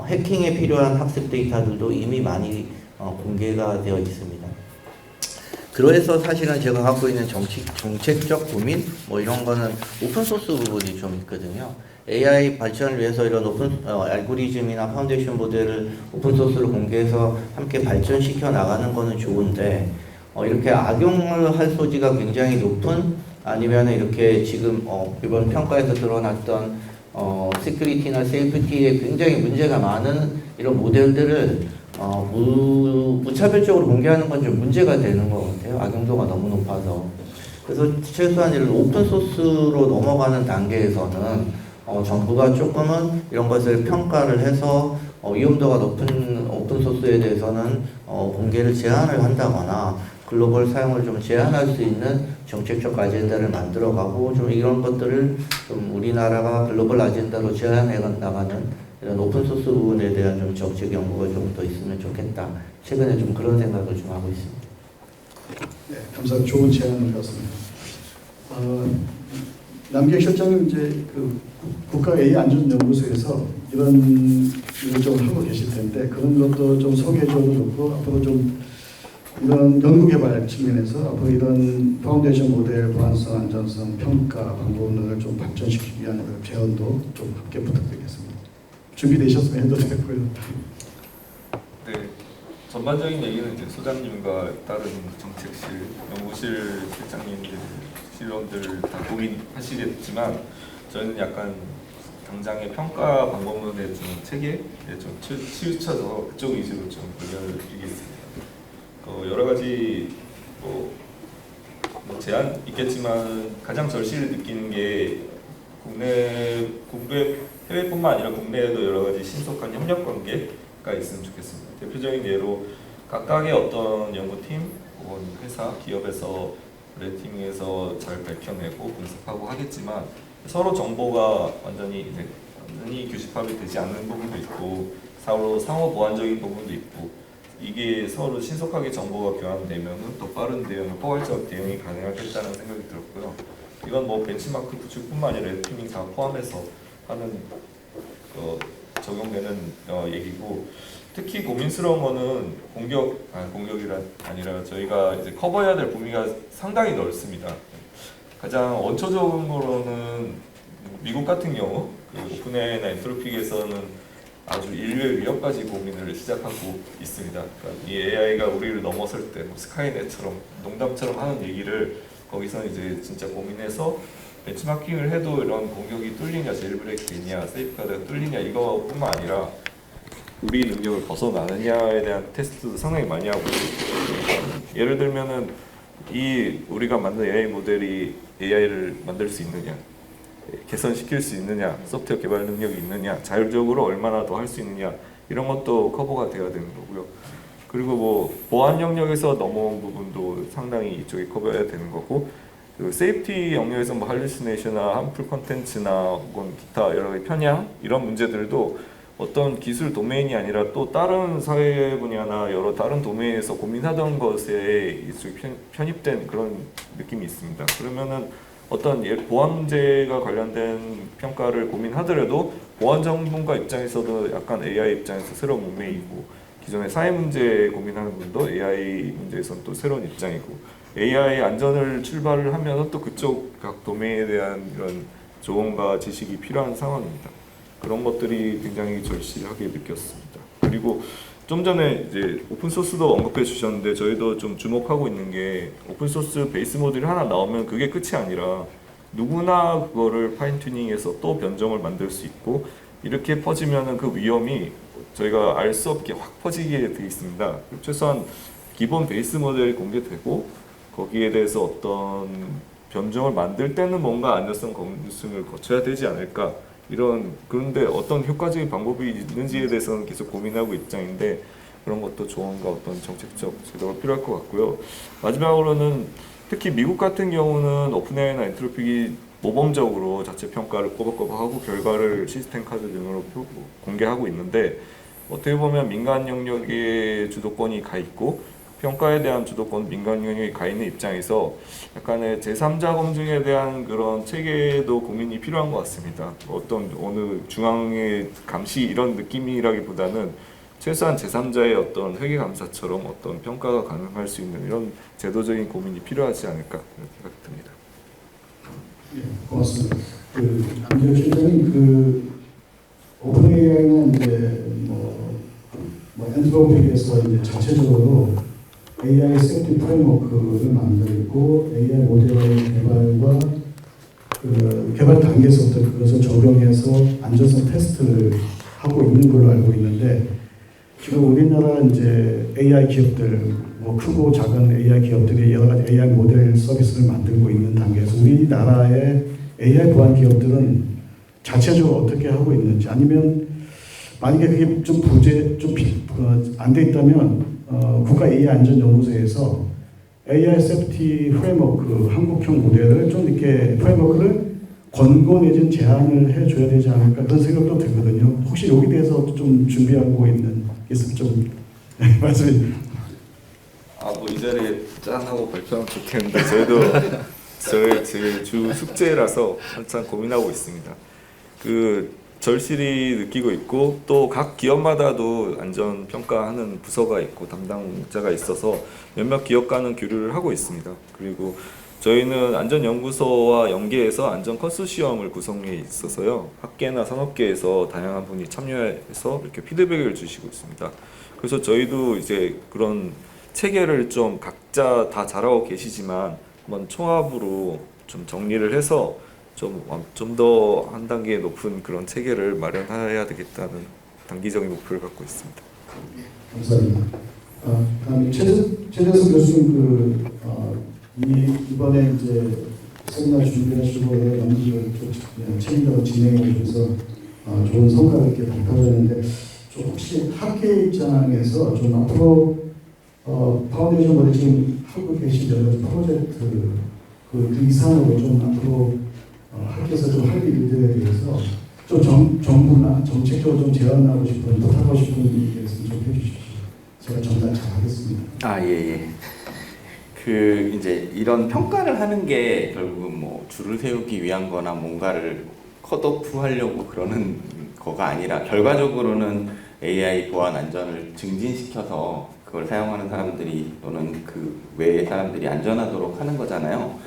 F: 해킹에 필요한 학습 데이터들도 이미 많이 공개가 되어 있습니다. 그래서 사실은 제가 갖고 있는 정책적 고민 뭐 이런 거는 오픈소스 부분이 좀 있거든요. AI 발전을 위해서 이런 알고리즘이나 파운데이션 모델을 오픈소스로 공개해서 함께 발전시켜 나가는 거는 좋은데, 이렇게 악용을 할 소지가 굉장히 높은, 아니면 이렇게 지금 이번 평가에서 드러났던 시큐리티나 세이프티에 굉장히 문제가 많은 이런 모델들을 무차별적으로 공개하는 건 좀 문제가 되는 것 같아요. 악용도가 너무 높아서. 그래서 최소한 이런 오픈소스로 넘어가는 단계에서는 정부가 조금은 이런 것을 평가를 해서 위험도가 높은 오픈소스에 대해서는 공개를 제한을 한다거나 글로벌 사용을 좀 제한할 수 있는 정책적 아젠다를 만들어가고, 좀 이런 것들을 좀 우리나라가 글로벌 아젠다로 제한해 나가는 이런 오픈소스 부분에 대한 좀 정책 연구가 좀 더 있으면 좋겠다. 최근에 좀 그런 생각을 좀 하고 있습니다.
B: 네, 감사합니다. 좋은 제안을 받습니다. 남기혁 실장님 이제 그 국가 AI 안전연구소에서 이런 일을 하고 계실 텐데, 그런 것도 좀 소개해줘도 좋고, 앞으로 좀 이런 연구개발 측면에서 앞으로 이런 파운데이션 모델 보안성, 안전성, 평가 방법론을 좀 발전시키기 위한 제언도 좀 함께 부탁드리겠습니다. 준비되셨으면 해도 되고요.
E: 네, 전반적인 얘기는 이제 소장님과 다른 정책실, 연구실 실장님들, 실원들 다 고민하시겠지만, 저는 약간 당장의 평가 방법론에 좀 체계에 좀 치우쳐서 그쪽 위주로 좀 의견을 드리겠습니다. 여러 가지 뭐 제한 있겠지만 가장 절실히 느끼는 게 국내 해외뿐만 아니라 국내에도 여러 가지 신속한 협력 관계가 있으면 좋겠습니다. 대표적인 예로 각각의 어떤 연구팀 혹은 회사, 기업에서 레이팅에서 잘 밝혀내고 분석하고 하겠지만 서로 정보가 완전히 교집합이 되지 않는 부분도 있고 서로 상호 보완적인 부분도 있고, 이게 서로 신속하게 정보가 교환되면 더 빠른 대응, 포괄적 대응이 가능하겠다는 생각이 들었고요. 이건 뭐 벤치마크 구축뿐만 아니라 레이팅 다 포함해서 하는 적용되는 얘기고, 특히 고민스러운 거는 공격이 아니라 저희가 이제 커버해야 될 범위가 상당히 넓습니다. 가장 원초적인 거로는 미국 같은 경우 그 오픈AI나 엔트로픽에서는 아주 인류의 위협까지 고민을 시작하고 있습니다. 그러니까 이 AI가 우리를 넘어설 때 스카이넷처럼 농담처럼 하는 얘기를 거기서 이제 진짜 고민해서 벤치마킹을 해도 이런 공격이 뚫리냐, 제일브레이크 되냐, 세이프가드가 뚫리냐 이거뿐만 아니라 우리 능력을 벗어나느냐에 대한 테스트도 상당히 많이 하고 있습니다. 예를 들면은 우리가 만든 AI 모델이 AI를 만들 수 있느냐, 개선시킬 수 있느냐, 소프트웨어 개발 능력이 있느냐, 자율적으로 얼마나 더 할 수 있느냐 이런 것도 커버가 돼야 되는 거고요. 그리고 뭐 보안 영역에서 넘어온 부분도 상당히 이쪽에 커버해야 되는 거고, 그리고 세이프티 영역에서 뭐 할루시네이션이나 함풀 컨텐츠나 혹은 기타 여러 가지 편향 이런 문제들도 어떤 기술 도메인이 아니라 또 다른 사회 분야나 여러 다른 도메인에서 고민하던 것에 편입된 그런 느낌이 있습니다. 그러면은 어떤 보안 문제가 관련된 평가를 고민하더라도 보안 전문가 입장에서도 약간 AI 입장에서 새로운 문맥이고, 기존의 사회 문제 고민하는 분도 AI 문제에서는 또 새로운 입장이고, AI 안전을 출발을 하면 또 그쪽 각 도메인에 대한 이런 조언과 지식이 필요한 상황입니다. 그런 것들이 굉장히 절실하게 느꼈습니다. 그리고 좀 전에 이제 오픈소스도 언급해 주셨는데 저희도 좀 주목하고 있는 게, 오픈소스 베이스 모델이 하나 나오면 그게 끝이 아니라 누구나 그거를 파인튜닝해서 또 변종을 만들 수 있고, 이렇게 퍼지면은 그 위험이 저희가 알 수 없게 확 퍼지게 돼 있습니다. 최소한 기본 베이스 모델이 공개되고 거기에 대해서 어떤 변종을 만들 때는 뭔가 안전성 검증을 거쳐야 되지 않을까, 그런데 어떤 효과적인 방법이 있는지에 대해서는 계속 고민하고 입장인데, 그런 것도 조언과 어떤 정책적 제도가 필요할 것 같고요. 마지막으로는 특히 미국 같은 경우는 오픈AI나 엔트로픽이 모범적으로 자체 평가를 꼬박꼬박 하고 결과를 시스템 카드 등으로 공개하고 있는데, 어떻게 보면 민간 영역에 주도권이 가 있고 평가에 대한 주도권 민간 영역에 가 있는 입장에서 약간의 제3자 검증에 대한 그런 체계도 고민이 필요한 것 같습니다. 어떤 어느 중앙의 감시 이런 느낌이라기보다는 최소한 제3자의 어떤 회계감사처럼 어떤 평가가 가능할 수 있는 이런 제도적인 고민이 필요하지 않을까 생각이 듭니다.
B: 예, 고맙습니다. 남재혁 실장님, 오픈AI는 이제 엔트로픽에서 이제 자체적으로 AI 세프티 프레임워크를 만들고 AI 모델의 개발과 개발 단계에서부터 그것을 적용해서 안전성 테스트를 하고 있는 걸로 알고 있는데, 지금 우리나라 이제 AI 기업들, 크고 작은 AI 기업들이 여러 가지 AI 모델 서비스를 만들고 있는 단계에서 우리나라의 AI 보안 기업들은 자체적으로 어떻게 하고 있는지, 아니면 만약에 그게 좀 안 돼 있다면 국가 AI 안전연구소에서 AI 세프티 프레임워크 한국형 모델을 좀 이렇게 프레임워크를 권고 내지는 제안을 해줘야 되지 않을까 그런 생각도 들거든요. 혹시 여기 대해서 좀 준비하고 있는 게 있으면 좀 말씀해.
E: 뭐 이 자리에 짠 하고 발표하면 좋겠는데 저희도 제 주 숙제라서 한참 고민하고 있습니다. 절실히 느끼고 있고, 또 각 기업마다도 안전 평가하는 부서가 있고 담당자가 있어서 몇몇 기업과는 교류를 하고 있습니다. 그리고 저희는 안전연구소와 연계해서 안전 컨소시엄을 구성해 있어서요, 학계나 산업계에서 다양한 분이 참여해서 이렇게 피드백을 주시고 있습니다. 그래서 저희도 이제 그런 체계를 좀 각자 다 잘하고 계시지만 한번 총합으로 좀 정리를 해서 좀 더 한 단계 높은 그런 체계를 마련해야 되겠다는 단기적인 목표를 갖고 있습니다.
B: 감사합니다. 다음에 최재성 교수님, 이번에 이제 세미나 준비하시고 연구를 책임자로 진행해 주셔서 좋은 성과를 이렇게 발표하셨는데, 혹시 학계 입장에서 좀 앞으로 파운데이션 모델 지금 하고 계신 여러 프로젝트 그 이상으로 좀 앞으로 학교에서 좀 할 일들에 대해서 좀 정부나 정책적으로 좀 제안하고 싶은, 부탁하고 싶은 일이 있으면 좀 해주십시오. 제가 전달 잘 하겠습니다.
G: 예. 이제 이런 평가를 하는 게 결국 뭐 줄을 세우기 위한 거나 뭔가를 컷오프 하려고 그러는 거가 아니라, 결과적으로는 AI 보안 안전을 증진시켜서 그걸 사용하는 사람들이 또는 그 외의 사람들이 안전하도록 하는 거잖아요.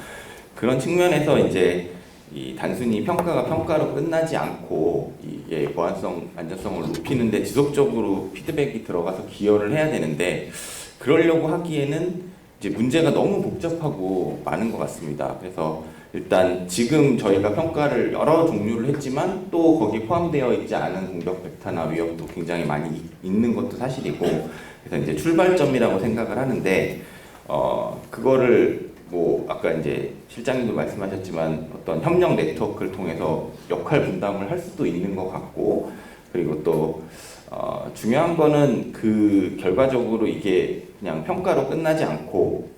G: 그런 측면에서 이제 이 단순히 평가가 평가로 끝나지 않고 이게 보안성, 안전성을 높이는데 지속적으로 피드백이 들어가서 기여를 해야 되는데 그러려고 하기에는 이제 문제가 너무 복잡하고 많은 것 같습니다. 그래서 일단 지금 저희가 평가를 여러 종류를 했지만 또 거기 포함되어 있지 않은 공격 벡터나 위협도 굉장히 많이 있는 것도 사실이고 그래서 이제 출발점이라고 생각을 하는데 그거를 뭐 아까 이제 실장님도 말씀하셨지만 어떤 협력 네트워크를 통해서 역할 분담을 할 수도 있는 것 같고 그리고 또 중요한 거는 그 결과적으로 이게 그냥 평가로 끝나지 않고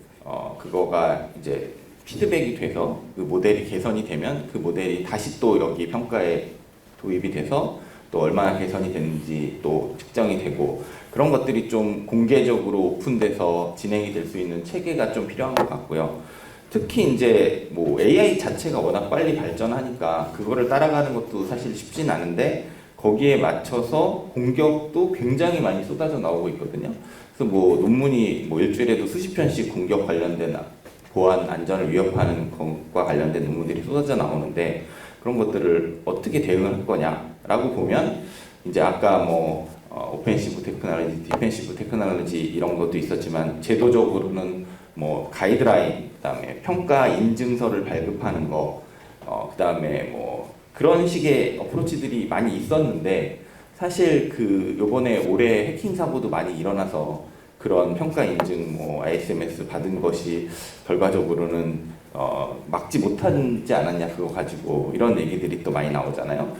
G: 그거가 이제 피드백이 돼서 그 모델이 개선이 되면 그 모델이 다시 또 여기 평가에 도입이 돼서 또 얼마나 개선이 됐는지 또 측정이 되고 그런 것들이 좀 공개적으로 오픈돼서 진행이 될 수 있는 체계가 좀 필요한 것 같고요. 특히 이제 뭐 AI 자체가 워낙 빨리 발전하니까 그거를 따라가는 것도 사실 쉽진 않은데 거기에 맞춰서 공격도 굉장히 많이 쏟아져 나오고 있거든요. 그래서 뭐 논문이 뭐 일주일에도 수십 편씩 공격 관련된 보안 안전을 위협하는 것과 관련된 논문들이 쏟아져 나오는데 그런 것들을 어떻게 대응을 할 거냐라고 보면 이제 아까 뭐 오펜시브 테크놀로지, 디펜시브 테크놀로지 이런 것도 있었지만 제도적으로는 뭐 가이드라인, 그다음에 평가 인증서를 발급하는 거, 그다음에 뭐 그런 식의 어프로치들이 많이 있었는데 사실 그 요번에 올해 해킹 사고도 많이 일어나서 그런 평가 인증 뭐 ISMS 받은 것이 결과적으로는 막지 못하지 않았냐 그거 가지고 이런 얘기들이 또 많이 나오잖아요.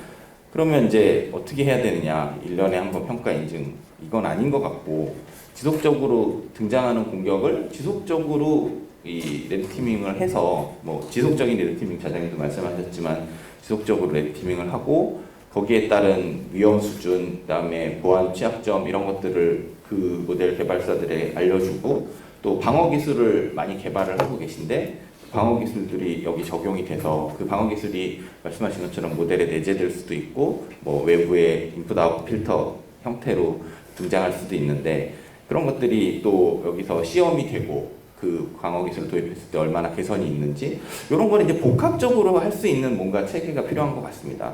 G: 그러면 이제 어떻게 해야 되느냐 1년에 한 번 평가 인증 이건 아닌 것 같고 지속적으로 등장하는 공격을 지속적으로 이 레드티밍을 해서 뭐 지속적인 레드티밍 자장님도 말씀하셨지만 지속적으로 레드티밍을 하고 거기에 따른 위험 수준 그다음에 보안 취약점 이런 것들을 그 모델 개발사들에 알려주고 또 방어 기술을 많이 개발을 하고 계신데 방어 기술들이 여기 적용이 돼서 그 방어 기술이 말씀하신 것처럼 모델에 내재될 수도 있고 뭐 외부의 인풋 아웃 필터 형태로 등장할 수도 있는데 그런 것들이 또 여기서 시험이 되고 그 방어 기술을 도입했을 때 얼마나 개선이 있는지 이런 걸 이제 복합적으로 할 수 있는 뭔가 체계가 필요한 것 같습니다.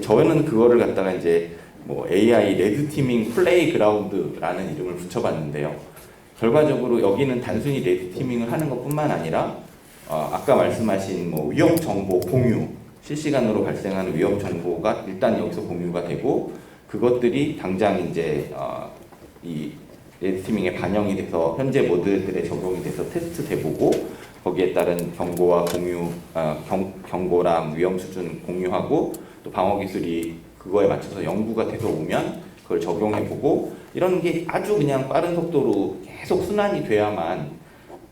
G: 저는 그거를 갖다가 이제 뭐 AI 레드티밍 플레이그라운드라는 이름을 붙여봤는데요. 결과적으로 여기는 단순히 레드티밍을 하는 것뿐만 아니라 아까 말씀하신 뭐 위협 정보 공유, 실시간으로 발생하는 위협 정보가 일단 여기서 공유가 되고 그것들이 당장 이제 이 레드티밍에 반영이 돼서 현재 모델들에 적용이 돼서 테스트 돼보고 거기에 따른 경고와 공유, 경고랑 위험 수준 공유하고 또 방어 기술이 그거에 맞춰서 연구가 돼서 오면 그걸 적용해보고 이런 게 아주 그냥 빠른 속도로 계속 순환이 돼야만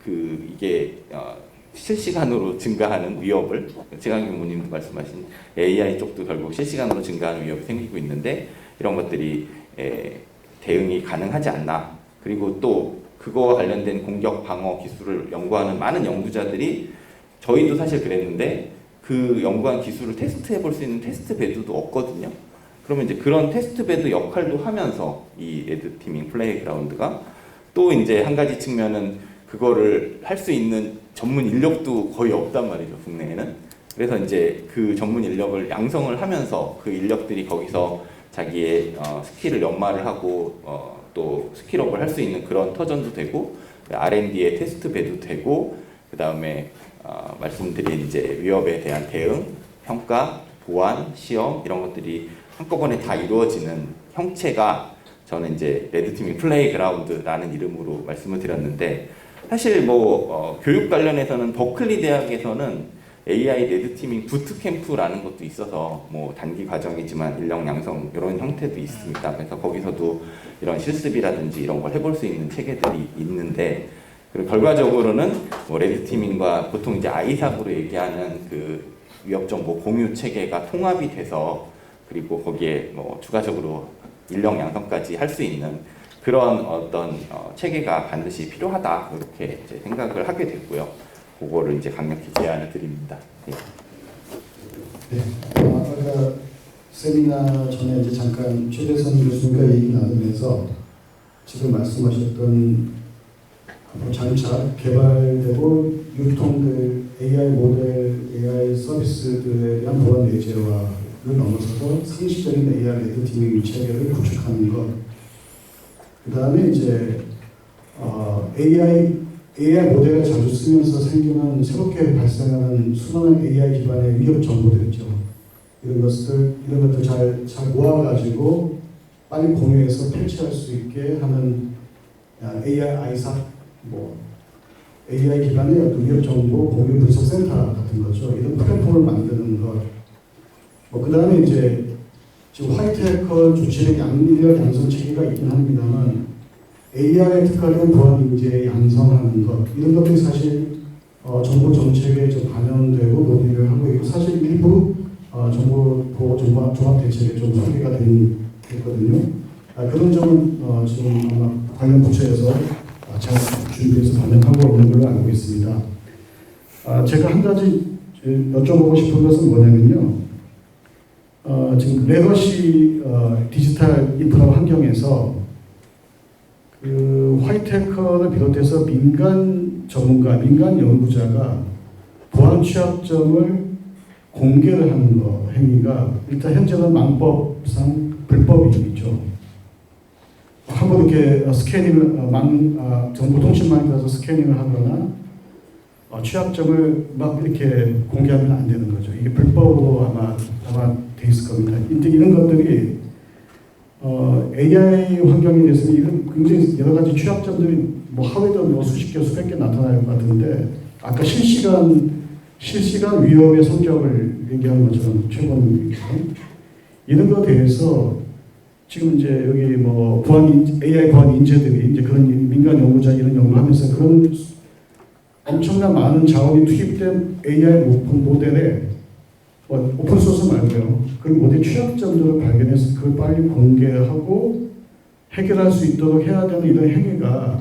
G: 그 이게 실시간으로 증가하는 위협을 최강 교수님도 말씀하신 AI 쪽도 결국 실시간으로 증가하는 위협이 생기고 있는데 이런 것들이 대응이 가능하지 않나. 그리고 또 그거와 관련된 공격 방어 기술을 연구하는 많은 연구자들이 저희도 사실 그랬는데 그 연구한 기술을 테스트해 볼 수 있는 테스트 베드도 없거든요. 그러면 이제 그런 테스트 베드 역할도 하면서 이 레드티밍 플레이그라운드가 또 이제 한 가지 측면은 그거를 할 수 있는 전문 인력도 거의 없단 말이죠, 국내에는. 그래서 이제 그 전문 인력을 양성을 하면서 그 인력들이 거기서 자기의 스킬을 연마를 하고 또 스킬업을 할 수 있는 그런 터전도 되고 R&D의 테스트 배도 되고 그 다음에 말씀드린 이제 위협에 대한 대응, 평가, 보안, 시험 이런 것들이 한꺼번에 다 이루어지는 형체가 저는 이제 레드티밍 플레이그라운드라는 이름으로 말씀을 드렸는데 사실 뭐 교육 관련해서는 버클리 대학에서는 AI 레드티밍 부트캠프라는 것도 있어서 뭐 단기 과정이지만 인력 양성 이런 형태도 있습니다. 그래서 거기서도 이런 실습이라든지 이런 걸 해볼 수 있는 체계들이 있는데 그리고 결과적으로는 뭐 레드티밍과 보통 이제 아이삭으로 얘기하는 그 위협 정보 공유 체계가 통합이 돼서 그리고 거기에 뭐 추가적으로 인력 양성까지 할 수 있는 그런 어떤 체계가 반드시 필요하다 이렇게 이제 생각을 하게 됐고요. 그거를 이제 강력히 제안을 드립니다. 네.
B: 아까 세미나 전에 이제 잠깐 최대선 교수님과 얘기 나누면서 지금 말씀하셨던 앞으로 장차 개발되고 유통될 AI 모델, AI 서비스들에 대한 보안 내재화를 넘어서서 상시적인 AI 레드티밍 체계를 구축하는 것. 그 다음에 이제 AI 모델을 자주 쓰면서 생기는 새롭게 발생하는 수많은 AI 기반의 위협 정보들 있죠. 이런 것들 잘 모아가지고 빨리 공유해서 패치할 수 있게 하는 AI 아이삭, AI 기반의 어떤 위협 정보 공유 분석 센터 같은 거죠. 이런 플랫폼을 만드는 것. 그 다음에 이제 지금 화이트 해커 주체의 인력 양성 체계가 있긴 합니다만 AI에 특화된 보안 인재 양성하는 것 이런 것들이 사실 정보 정책에 좀 반영되고 논의를 하고 있고 사실 일부 정보 보호 종합 대책에 좀 소개가 됐거든요. 그런 점은 지금 아마 관련 부처에서 잘 준비해서 반영하고 있는 걸로 알고 있습니다. 제가 한 가지 여쭤보고 싶은 것은 뭐냐면요. 지금 레거시 디지털 인프라 환경에서 그 화이트 해커를 비롯해서 민간 전문가, 민간 연구자가 보안 취약점을 공개를 하는 행위가 일단 현재는 망법상 불법이죠. 한번 이렇게 스캐닝을 정보통신망에 들어서 스캐닝을 하거나 취약점을 막 이렇게 공개하면 안 되는 거죠. 이게 불법으로 아마 돼 있을 겁니다. 이런 것들이 AI 환경에 대해서는 이런 굉장히 여러 가지 취약점들이 하루에도 수십 개, 수백 개 나타날 것 같은데 아까 실시간 위협의 성격을 얘기하는 것처럼 최고는 이런 것에 대해서 지금 이제 여기 AI 보안 인재들이 이제 그런 민간 연구자 이런 연구를 하면서 그런 엄청난 많은 자원이 투입된 AI 모델에 오픈소스 말고요. 그 모델 취약점들을 발견해서 그걸 빨리 공개하고 해결할 수 있도록 해야 되는 이런 행위가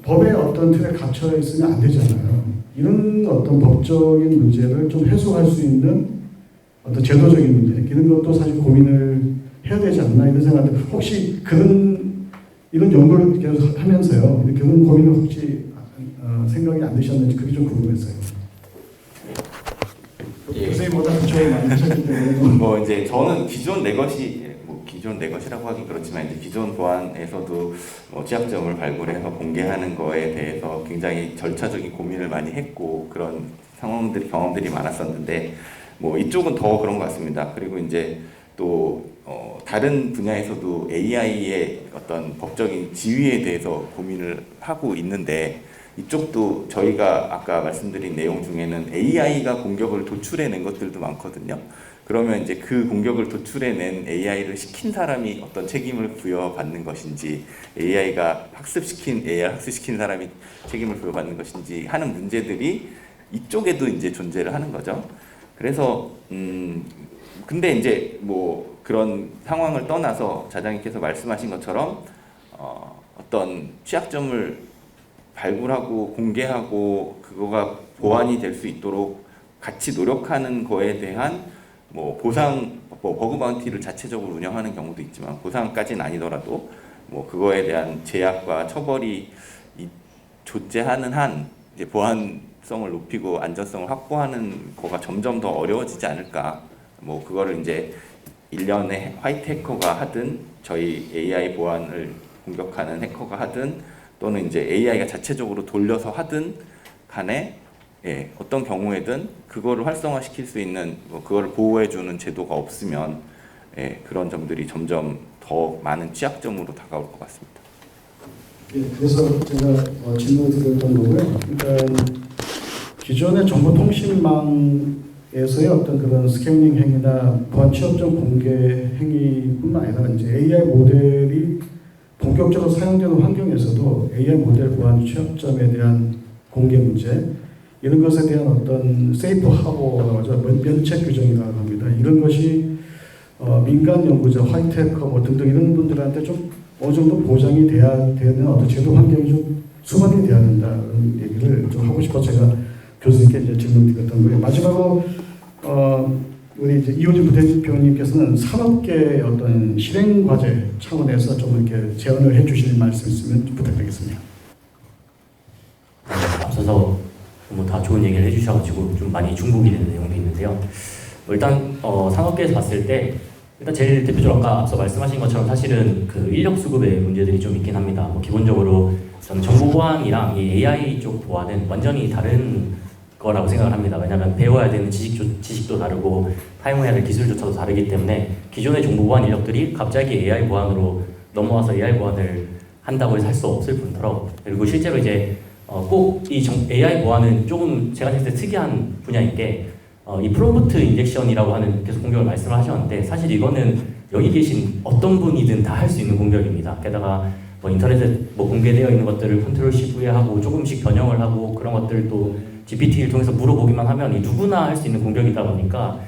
B: 법의 어떤 틀에 갇혀 있으면 안 되잖아요. 이런 어떤 법적인 문제를 좀 해소할 수 있는 어떤 제도적인 문제 이런 것도 사실 고민을 해야 되지 않나 이런 생각을 혹시 이런 연구를 계속 하면서요. 그런 고민을 혹시 생각이 안 드셨는지 그게 좀 궁금했어요. 교수님보다 그쪽에 많이 하셨기 때문에
G: 이제 저는 기존 레거시라고 하긴 그렇지만 이제 기존 보안에서도 취약점을 발굴해서 공개하는 거에 대해서 굉장히 절차적인 고민을 많이 했고 그런 경험들이 많았었는데 이쪽은 더 그런 것 같습니다. 그리고 이제 또 다른 분야에서도 AI의 어떤 법적인 지위에 대해서 고민을 하고 있는데 이쪽도 저희가 아까 말씀드린 내용 중에는 AI가 공격을 도출해낸 것들도 많거든요. 그러면 이제 그 공격을 도출해낸 AI를 시킨 사람이 어떤 책임을 부여받는 것인지 AI가 학습시킨 사람이 책임을 부여받는 것인지 하는 문제들이 이쪽에도 이제 존재를 하는 거죠. 그래서 근데 이제 그런 상황을 떠나서 자장님께서 말씀하신 것처럼 어떤 취약점을 발굴하고 공개하고 그거가 보완이 될 수 있도록 같이 노력하는 거에 대한 보상, 버그 바운티를 자체적으로 운영하는 경우도 있지만 보상까지는 아니더라도 그거에 대한 제약과 처벌이 존재하는 한 이제 보안성을 높이고 안전성을 확보하는 거가 점점 더 어려워지지 않을까. 그거를 이제 일련의 화이트 해커가 하든 저희 AI 보안을 공격하는 해커가 하든 또는 이제 AI가 자체적으로 돌려서 하든 간에 어떤 경우에든 그거를 활성화시킬 수 있는 그거를 보호해주는 제도가 없으면 그런 점들이 점점 더 많은 취약점으로 다가올 것 같습니다.
B: 그래서 제가 질문을 드렸던 거고요. 그러니까 기존의 정보통신망에서의 어떤 그런 스캐닝 행위나 보안 취약점 공개 행위뿐만 아니라 이제 AI 모델이 본격적으로 사용되는 환경에서도 AI 모델 보안 취약점에 대한 공개 문제 이런 것에 대한 어떤 세이프 하버라고 하죠. 면책 규정이라고 합니다. 이런 것이 민간 연구자, 화이트 해커 등등 이런 분들한테 좀 어느 정도 보장이 돼야 되는 어떤 제도 환경이 좀 수반이 돼야 된다는 얘기를 좀 하고 싶어서 제가 교수님께 이제 질문 드렸던 거예요. 마지막으로 우리 이제 이호진 부대표님께서는 산업계 어떤 실행 과제 차원에서 좀 이렇게 제언을 해주실 말씀 있으면 부탁드리겠습니다.
C: 앞서서 뭐 다 좋은 얘기를 해주셔가지고 좀 많이 중복이 되는 내용도 있는데요. 일단 산업계에서 봤을 때 일단 제일 대표적으로 아까 앞서 말씀하신 것처럼 사실은 그 인력 수급의 문제들이 좀 있긴 합니다. 뭐 기본적으로 저는 정보 보안이랑 이 AI 쪽 보안은 완전히 다른 거라고 생각을 합니다. 왜냐하면 배워야 되는 지식도 다르고 사용해야 될 기술조차도 다르기 때문에 기존의 정보 보안 인력들이 갑자기 AI 보안으로 넘어와서 AI 보안을 한다고 해서 할 수 없을 뿐더러 그리고 실제로 이제 꼭 이 AI 보안은 조금 제가 생각할 때 특이한 분야인 게 이 프롬프트 인젝션이라고 하는 계속 공격을 말씀을 하셨는데 사실 이거는 여기 계신 어떤 분이든 다 할 수 있는 공격입니다. 게다가 뭐 인터넷에 뭐 공개되어 있는 것들을 컨트롤 C 하고 조금씩 변형을 하고 그런 것들도 GPT를 통해서 물어보기만 하면 이 누구나 할 수 있는 공격이다 보니까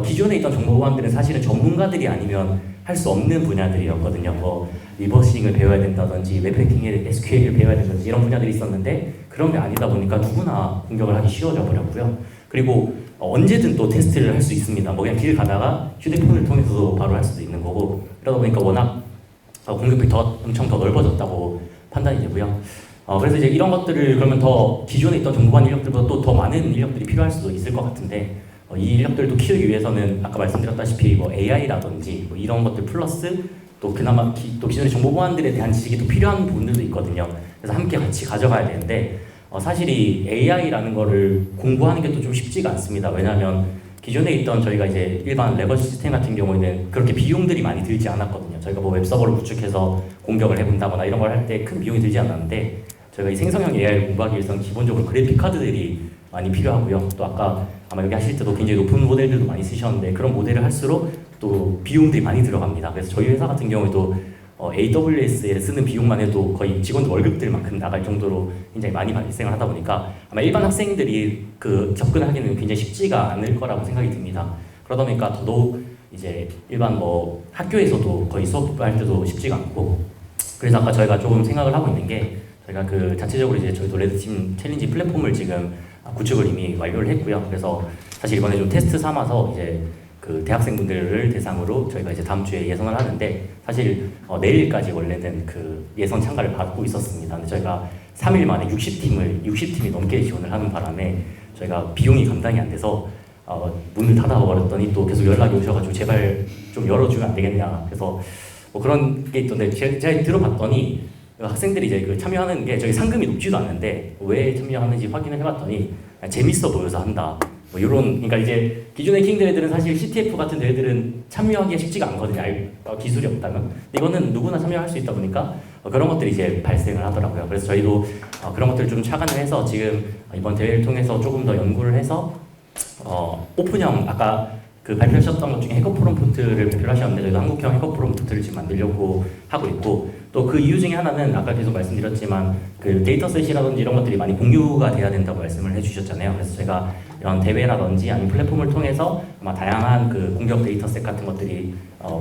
C: 기존에 있던 정보 보안들은 사실은 전문가들이 아니면 할 수 없는 분야들이었거든요. 뭐 리버싱을 배워야 된다든지 웹해킹의 SQL을 배워야 된다든지 이런 분야들이 있었는데 그런 게 아니다 보니까 누구나 공격을 하기 쉬워져 버렸고요. 그리고 언제든 또 테스트를 할 수 있습니다. 뭐 그냥 길 가다가 휴대폰을 통해서도 바로 할 수도 있는 거고 그러다 보니까 워낙 공격이 엄청 더 넓어졌다고 판단이 되고요. 그래서 이제 이런 것들을 그러면 더 기존에 있던 정보관 인력들보다 또 더 많은 인력들이 필요할 수도 있을 것 같은데 이 인력들도 키우기 위해서는 아까 말씀드렸다시피 뭐 AI라든지 뭐 이런 것들 플러스 또 그나마 또 기존의 정보 보안들에 대한 지식이 또 필요한 부분들도 있거든요. 그래서 함께 같이 가져가야 되는데 사실 이 AI라는 거를 공부하는 게 또 좀 쉽지가 않습니다. 왜냐하면 기존에 있던 저희가 이제 일반 레거시 시스템 같은 경우에는 그렇게 비용들이 많이 들지 않았거든요. 저희가 뭐 웹서버를 구축해서 공격을 해본다거나 이런 걸 할 때 큰 비용이 들지 않았는데 저희가 이 생성형 AI를 공부하기 위해서는 기본적으로 그래픽 카드들이 많이 필요하고요. 또 아까 아마 여기 하실 때도 굉장히 높은 모델들도 많이 쓰셨는데 그런 모델을 할수록 또 비용들이 많이 들어갑니다. 그래서 저희 회사 같은 경우에도 AWS에 쓰는 비용만 해도 거의 직원 월급들만큼 나갈 정도로 굉장히 많이 발생을 하다 보니까 아마 일반 학생들이 그 접근하기는 굉장히 쉽지가 않을 거라고 생각이 듭니다. 그러다 보니까 더더욱 이제 일반 뭐 학교에서도 거의 수업할 때도 쉽지가 않고 그래서 아까 저희가 조금 생각을 하고 있는 게 저희가 그 자체적으로 이제 저희도 레드팀 챌린지 플랫폼을 지금 구축을 이미 완료를 했고요. 그래서 사실 이번에 좀 테스트 삼아서 이제 그 대학생분들을 대상으로 저희가 이제 다음 주에 예선을 하는데 사실 내일까지 원래는 그 예선 참가를 받고 있었습니다. 근데 저희가 3일 만에 60팀이 넘게 지원을 하는 바람에 저희가 비용이 감당이 안 돼서 문을 닫아버렸더니 또 계속 연락이 오셔가지고 제발 좀 열어주면 안 되겠냐. 그래서 뭐 그런 게 있던데 제가 들어봤더니 학생들이 이제 그 참여하는 게 저희 상금이 높지도 않는데 왜 참여하는지 확인을 해봤더니 재밌어 보여서 한다. 뭐 이런 그러니까 이제 기존의 킹들 애들은 사실 CTF 같은 애들은 참여하기가 쉽지가 않거든요. 기술이 없다면. 이거는 누구나 참여할 수 있다 보니까 그런 것들이 이제 발생을 하더라고요. 그래서 저희도 그런 것들을 좀 착안을 해서 지금 이번 대회를 통해서 조금 더 연구를 해서 오픈형 아까 그 발표하셨던 것 중에 해커 프롬프트를 발표를 하셨는데 저희도 한국형 해커 프롬프트를 지금 만들려고 하고 있고 또 그 이유 중에 하나는 아까 계속 말씀드렸지만 그 데이터셋이라든지 이런 것들이 많이 공유가 돼야 된다고 말씀을 해주셨잖아요. 그래서 제가 이런 대회라든지 아니면 플랫폼을 통해서 아마 다양한 그 공격 데이터셋 같은 것들이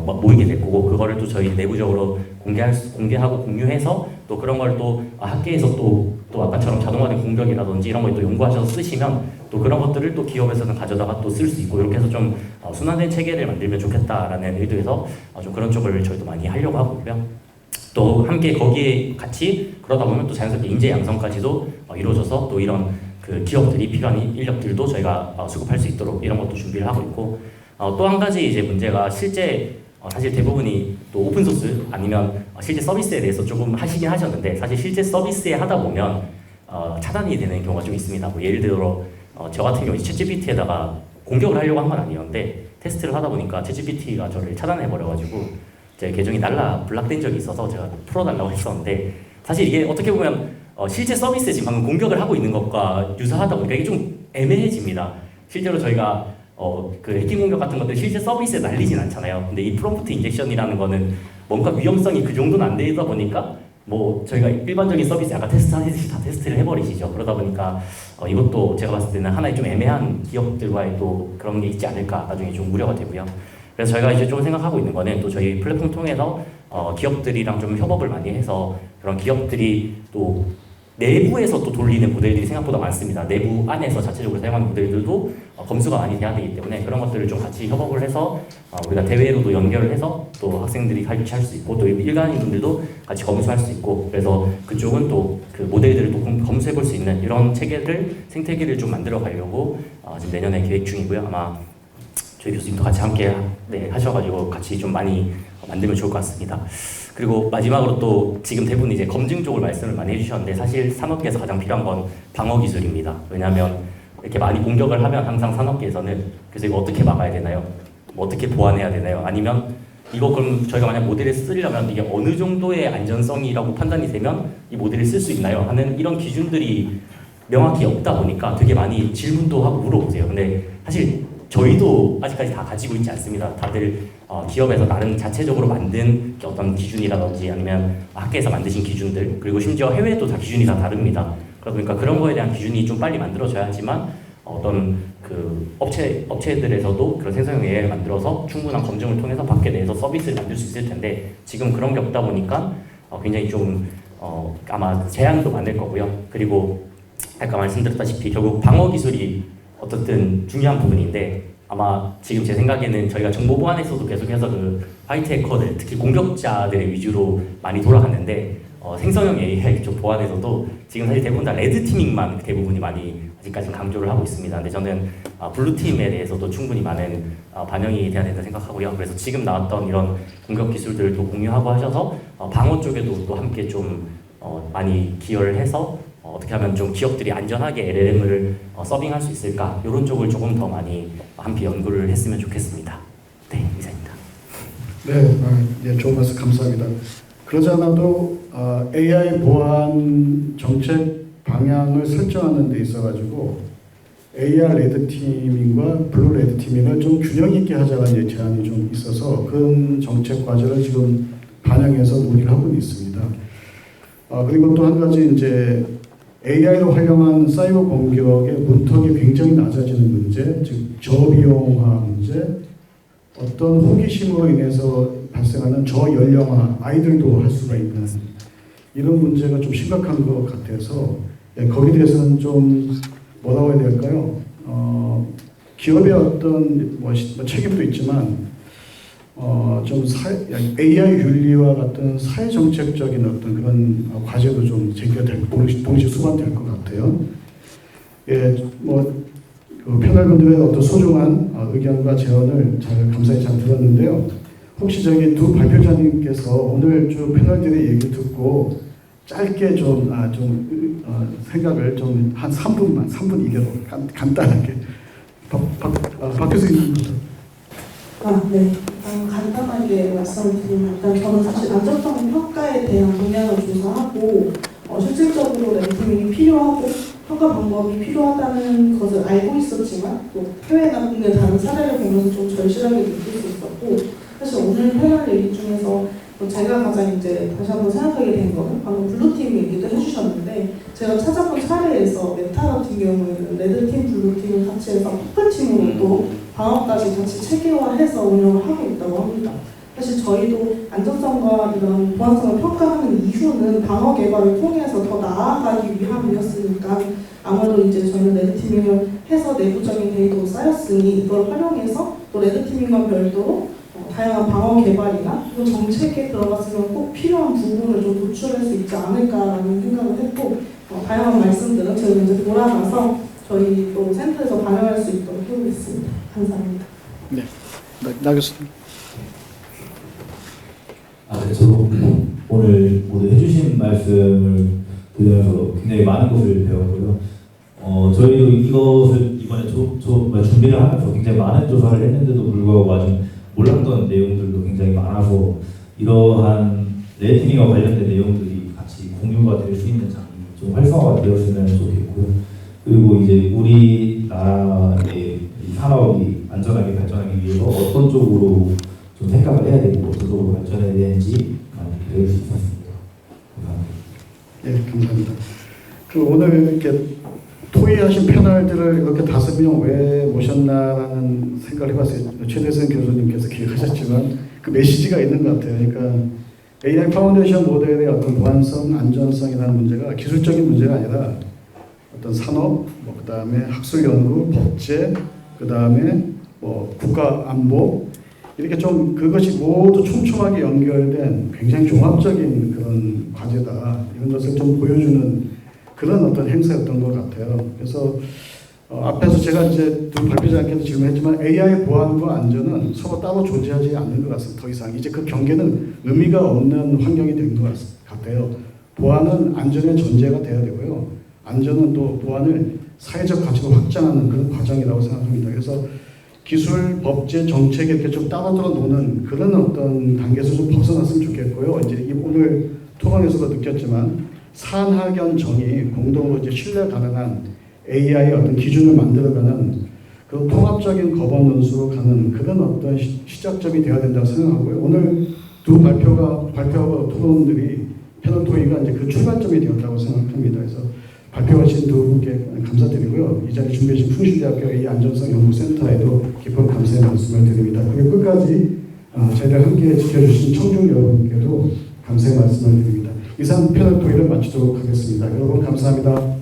C: 모이게 될 거고 그거를 또 저희 내부적으로 공개하고 공유해서 또 그런 걸 또 학계에서 또 아까처럼 자동화된 공격이라든지 이런 걸 또 연구하셔서 쓰시면 또 그런 것들을 또 기업에서는 가져다가 또 쓸 수 있고 이렇게 해서 좀 순환된 체계를 만들면 좋겠다라는 의도에서 좀 그런 쪽을 저희도 많이 하려고 하고 있고요. 또 함께 거기에 같이 그러다 보면 또 자연스럽게 인재 양성까지도 이루어져서 또 이런 그 기업들이 필요한 인력들도 저희가 수급할 수 있도록 이런 것도 준비를 하고 있고 또 한 가지 이제 문제가 실제 사실 대부분이 또 오픈소스 아니면 실제 서비스에 대해서 조금 하시긴 하셨는데 사실 실제 서비스에 하다 보면 차단이 되는 경우가 좀 있습니다. 뭐 예를 들어 저 같은 경우 챗GPT에다가 공격을 하려고 한 건 아니었는데 테스트를 하다 보니까 챗GPT가 저를 차단해 버려가지고 제 계정이 블락된 적이 있어서 제가 풀어달라고 했었는데 사실 이게 어떻게 보면 실제 서비스에 지금 방금 공격을 하고 있는 것과 유사하다 보니까 이게 좀 애매해집니다. 실제로 저희가 그 해킹 공격 같은 것들 실제 서비스에 날리진 않잖아요. 근데 이 프롬프트 인젝션이라는 거는 뭔가 위험성이 그 정도는 안 되다 보니까 뭐 저희가 일반적인 서비스 아까 테스트하듯이 다 테스트를 해버리시죠. 그러다 보니까 이것도 제가 봤을 때는 하나의 좀 애매한 기업들과의 또 그런 게 있지 않을까 나중에 좀 우려가 되고요. 그래서 저희가 이제 좀 생각하고 있는 거는 또 저희 플랫폼 통해서 기업들이랑 좀 협업을 많이 해서 그런 기업들이 또
J: 내부에서 또 돌리는 모델들이 생각보다 많습니다. 내부 안에서 자체적으로 사용하는 모델들도 검수가 많이 돼야 되기 때문에 그런 것들을 좀 같이 협업을 해서 우리가 대회로도 연결을 해서 또 학생들이 같이 할 수 있고 또 일반인분들도 같이 검수할 수 있고 그래서 그쪽은 또 그 모델들을 또 검수해 볼 수 있는 이런 체계를 생태계를 좀 만들어 가려고 지금 내년에 계획 중이고요. 아마 저희 교수님도 같이 함께 하셔가지고 같이 좀 많이 만들면 좋을 것 같습니다. 그리고 마지막으로 또 지금 대부분 이제 검증 쪽을 말씀을 많이 해주셨는데 사실 산업계에서 가장 필요한 건 방어 기술입니다. 왜냐하면 이렇게 많이 공격을 하면 항상 산업계에서는 그래서 이거 어떻게 막아야 되나요? 뭐 어떻게 보완해야 되나요? 아니면 이거 그럼 저희가 만약 모델을 쓰려면 이게 어느 정도의 안전성이라고 판단이 되면 이 모델을 쓸 수 있나요? 하는 이런 기준들이 명확히 없다 보니까 되게 많이 질문도 하고 물어보세요. 근데 사실 저희도 아직까지 다 가지고 있지 않습니다. 다들 기업에서 나름 자체적으로 만든 어떤 기준이라든지 아니면 학계에서 만드신 기준들 그리고 심지어 해외도 다 기준이 다 다릅니다. 그러다 보니까 그런 거에 대한 기준이 좀 빨리 만들어져야지만 어떤 그 업체들에서도 그런 생성형 AI를 만들어서 충분한 검증을 통해서 밖에 내서 서비스를 만들 수 있을 텐데 지금 그런 게 없다 보니까 굉장히 좀 아마 제한도 많을 거고요. 그리고 아까 말씀드렸다시피 결국 방어 기술이 어떻든 중요한 부분인데 아마 지금 제 생각에는 저희가 정보 보안에서도 계속해서 그 화이트 해커들 특히 공격자들의 위주로 많이 돌아갔는데 생성형 AI 쪽 보안에서도 지금 사실 대부분 다 레드 티밍만 대부분이 많이 아직까지는 강조를 하고 있습니다. 근데 저는 블루 팀에 대해서도 충분히 많은 반영이 돼야 된다 생각하고요. 그래서 지금 나왔던 이런 공격 기술들도 공유하고 하셔서 방어 쪽에도 또 함께 좀 많이 기여를 해서 어떻게 하면 좀 기업들이 안전하게 LLM을 서빙할 수 있을까 이런 쪽을 조금 더 많이 함께 연구를 했으면 좋겠습니다. 네, 이상입니다.
B: 네, 좋은 말씀 감사합니다. 그러지 않아도 AI 보안 정책 방향을 설정하는 데 있어가지고 AR 레드 티밍과 블루 레드 티밍을 좀 균형 있게 하자는 제안이 좀 있어서 그런 정책 과제를 지금 반영해서 논의를 하고 있습니다. 그리고 또 한 가지 이제 AI로 활용한 사이버 공격의 문턱이 굉장히 낮아지는 문제, 즉 저비용화 문제, 어떤 호기심으로 인해서 발생하는 저연령화, 아이들도 할 수가 있는 이런 문제가 좀 심각한 것 같아서 거기에 대해서는 좀 뭐라고 해야 될까요? 기업의 어떤 책임도 있지만 좀 AI 윤리와 같은 사회 정책적인 어떤 그런 과제도 좀 제기가 될 동시에 수반될 것 같아요. 그 패널분들의 어떤 소중한 의견과 제언을 감사히 잘 들었는데요. 혹시 저기 두 발표자님께서 오늘 주 패널들의 얘기 듣고 짧게 좀 생각을 좀 한 3분 이내로 간단하게 박 교수님부터.
K: 네. 간단하게 말씀을 드리면 일단 저는 사실 안전성 평가에 대한 동향을 조사하고 실질적으로 레이팅이 필요하고 평가 방법이 필요하다는 것을 알고 있었지만 또 해외나 국내 다른 사례를 보면서 좀 절실하게 느낄 수 있었고 사실 오늘 패널 얘기 중에서 제가 가장 이제 다시 한번 생각하게 된 거는 방금 블루팀 얘기도 해주셨는데 제가 찾아본 사례에서 메타 같은 경우에는 레드팀, 블루팀을 같이 해서 퍼플팀으로 또 방어까지 같이 체계화해서 운영을 하고 있다고 합니다. 사실 저희도 안전성과 이런 보안성을 평가하는 이유는 방어 개발을 통해서 더 나아가기 위함이었으니까 아무래도 이제 저희는 레드팀을 해서 내부적인 데이터도 쌓였으니 이걸 활용해서 또 레드팀과 별도로 다양한 방어 개발이나 또 정책에 들어갔으면 꼭 필요한 부분을 좀 도출할 수 있지 않을까라는 생각을 했고 다양한 말씀들은 저희가 이제 돌아가서 저희 또 센터에서 반영할 수 있도록 해보겠습니다. 감사합니다.
B: 네, 나 교수님.
I: 네, 저도 오늘 모두 해주신 말씀을 들으면서 굉장히 많은 것을 배웠고요. 저희도 이것을 이번에 준비를 하면서 굉장히 많은 조사를 했는데도 불구하고 아직 몰랐던 내용들도 굉장히 많아서 이러한 레이팅과 관련된 내용들이 같이 공유가 될 수 있는 장이 좀 활성화가 되었으면 좋겠고요. 그리고 이제 우리나라의 이 산업이 안전하게 발전하기 위해서 어떤 쪽으로 좀 생각을 해야 되고 어떤 쪽으로 발전해야 되는지 많이 배울 수 있었습니다. 감사합니다.
B: 네, 감사합니다. 그 오늘 이렇게 토의하신 패널들을 이렇게 5명 왜 모셨나라는 생각을 해봤어요. 최대선 교수님께서 기획하셨지만 그 메시지가 있는 것 같아요. 그러니까 AI 파운데이션 모델의 어떤 보안성, 안전성이라는 문제가 기술적인 문제가 아니라 어떤 산업, 뭐 그다음에 학술 연구, 법제, 그다음에 뭐 국가 안보 이렇게 좀 그것이 모두 촘촘하게 연결된 굉장히 종합적인 그런 과제다. 이런 것을 좀 보여주는 그런 어떤 행사였던 것 같아요. 그래서 앞에서 제가 이제 발표자님께서 지금 했지만 AI 보안과 안전은 서로 따로 존재하지 않는 것 같습니다. 더 이상 이제 그 경계는 의미가 없는 환경이 된 것 같아요. 보안은 안전의 전제가 돼야 되고요. 안전은 또 보안을 사회적 가치로 확장하는 그런 과정이라고 생각합니다. 그래서 기술, 법제, 정책 이렇게 좀 따로따로 노는 그런 어떤 단계에서 좀 벗어났으면 좋겠고요. 이제 오늘 토론에서도 느꼈지만 산하견 정의 공동으로 이제 신뢰 가능한 AI의 어떤 기준을 만들어가는 그런 통합적인 거버넌스로 가는 그런 어떤 시작점이 되어야 된다고 생각하고요. 오늘 두 발표하고 토론들이 패널 토의가 이제 그 출발점이 되었다고 생각합니다. 그래서 발표하신 두 분께 감사드리고요. 이 자리 준비해 주신 풍신대학교 AI 안전성 연구센터에도 깊은 감사의 말씀을 드립니다. 그리고 끝까지 저희를 함께 지켜주신 청중 여러분께도 감사의 말씀을 드립니다. 이상 패널 토의를 마치도록 하겠습니다. 여러분 감사합니다.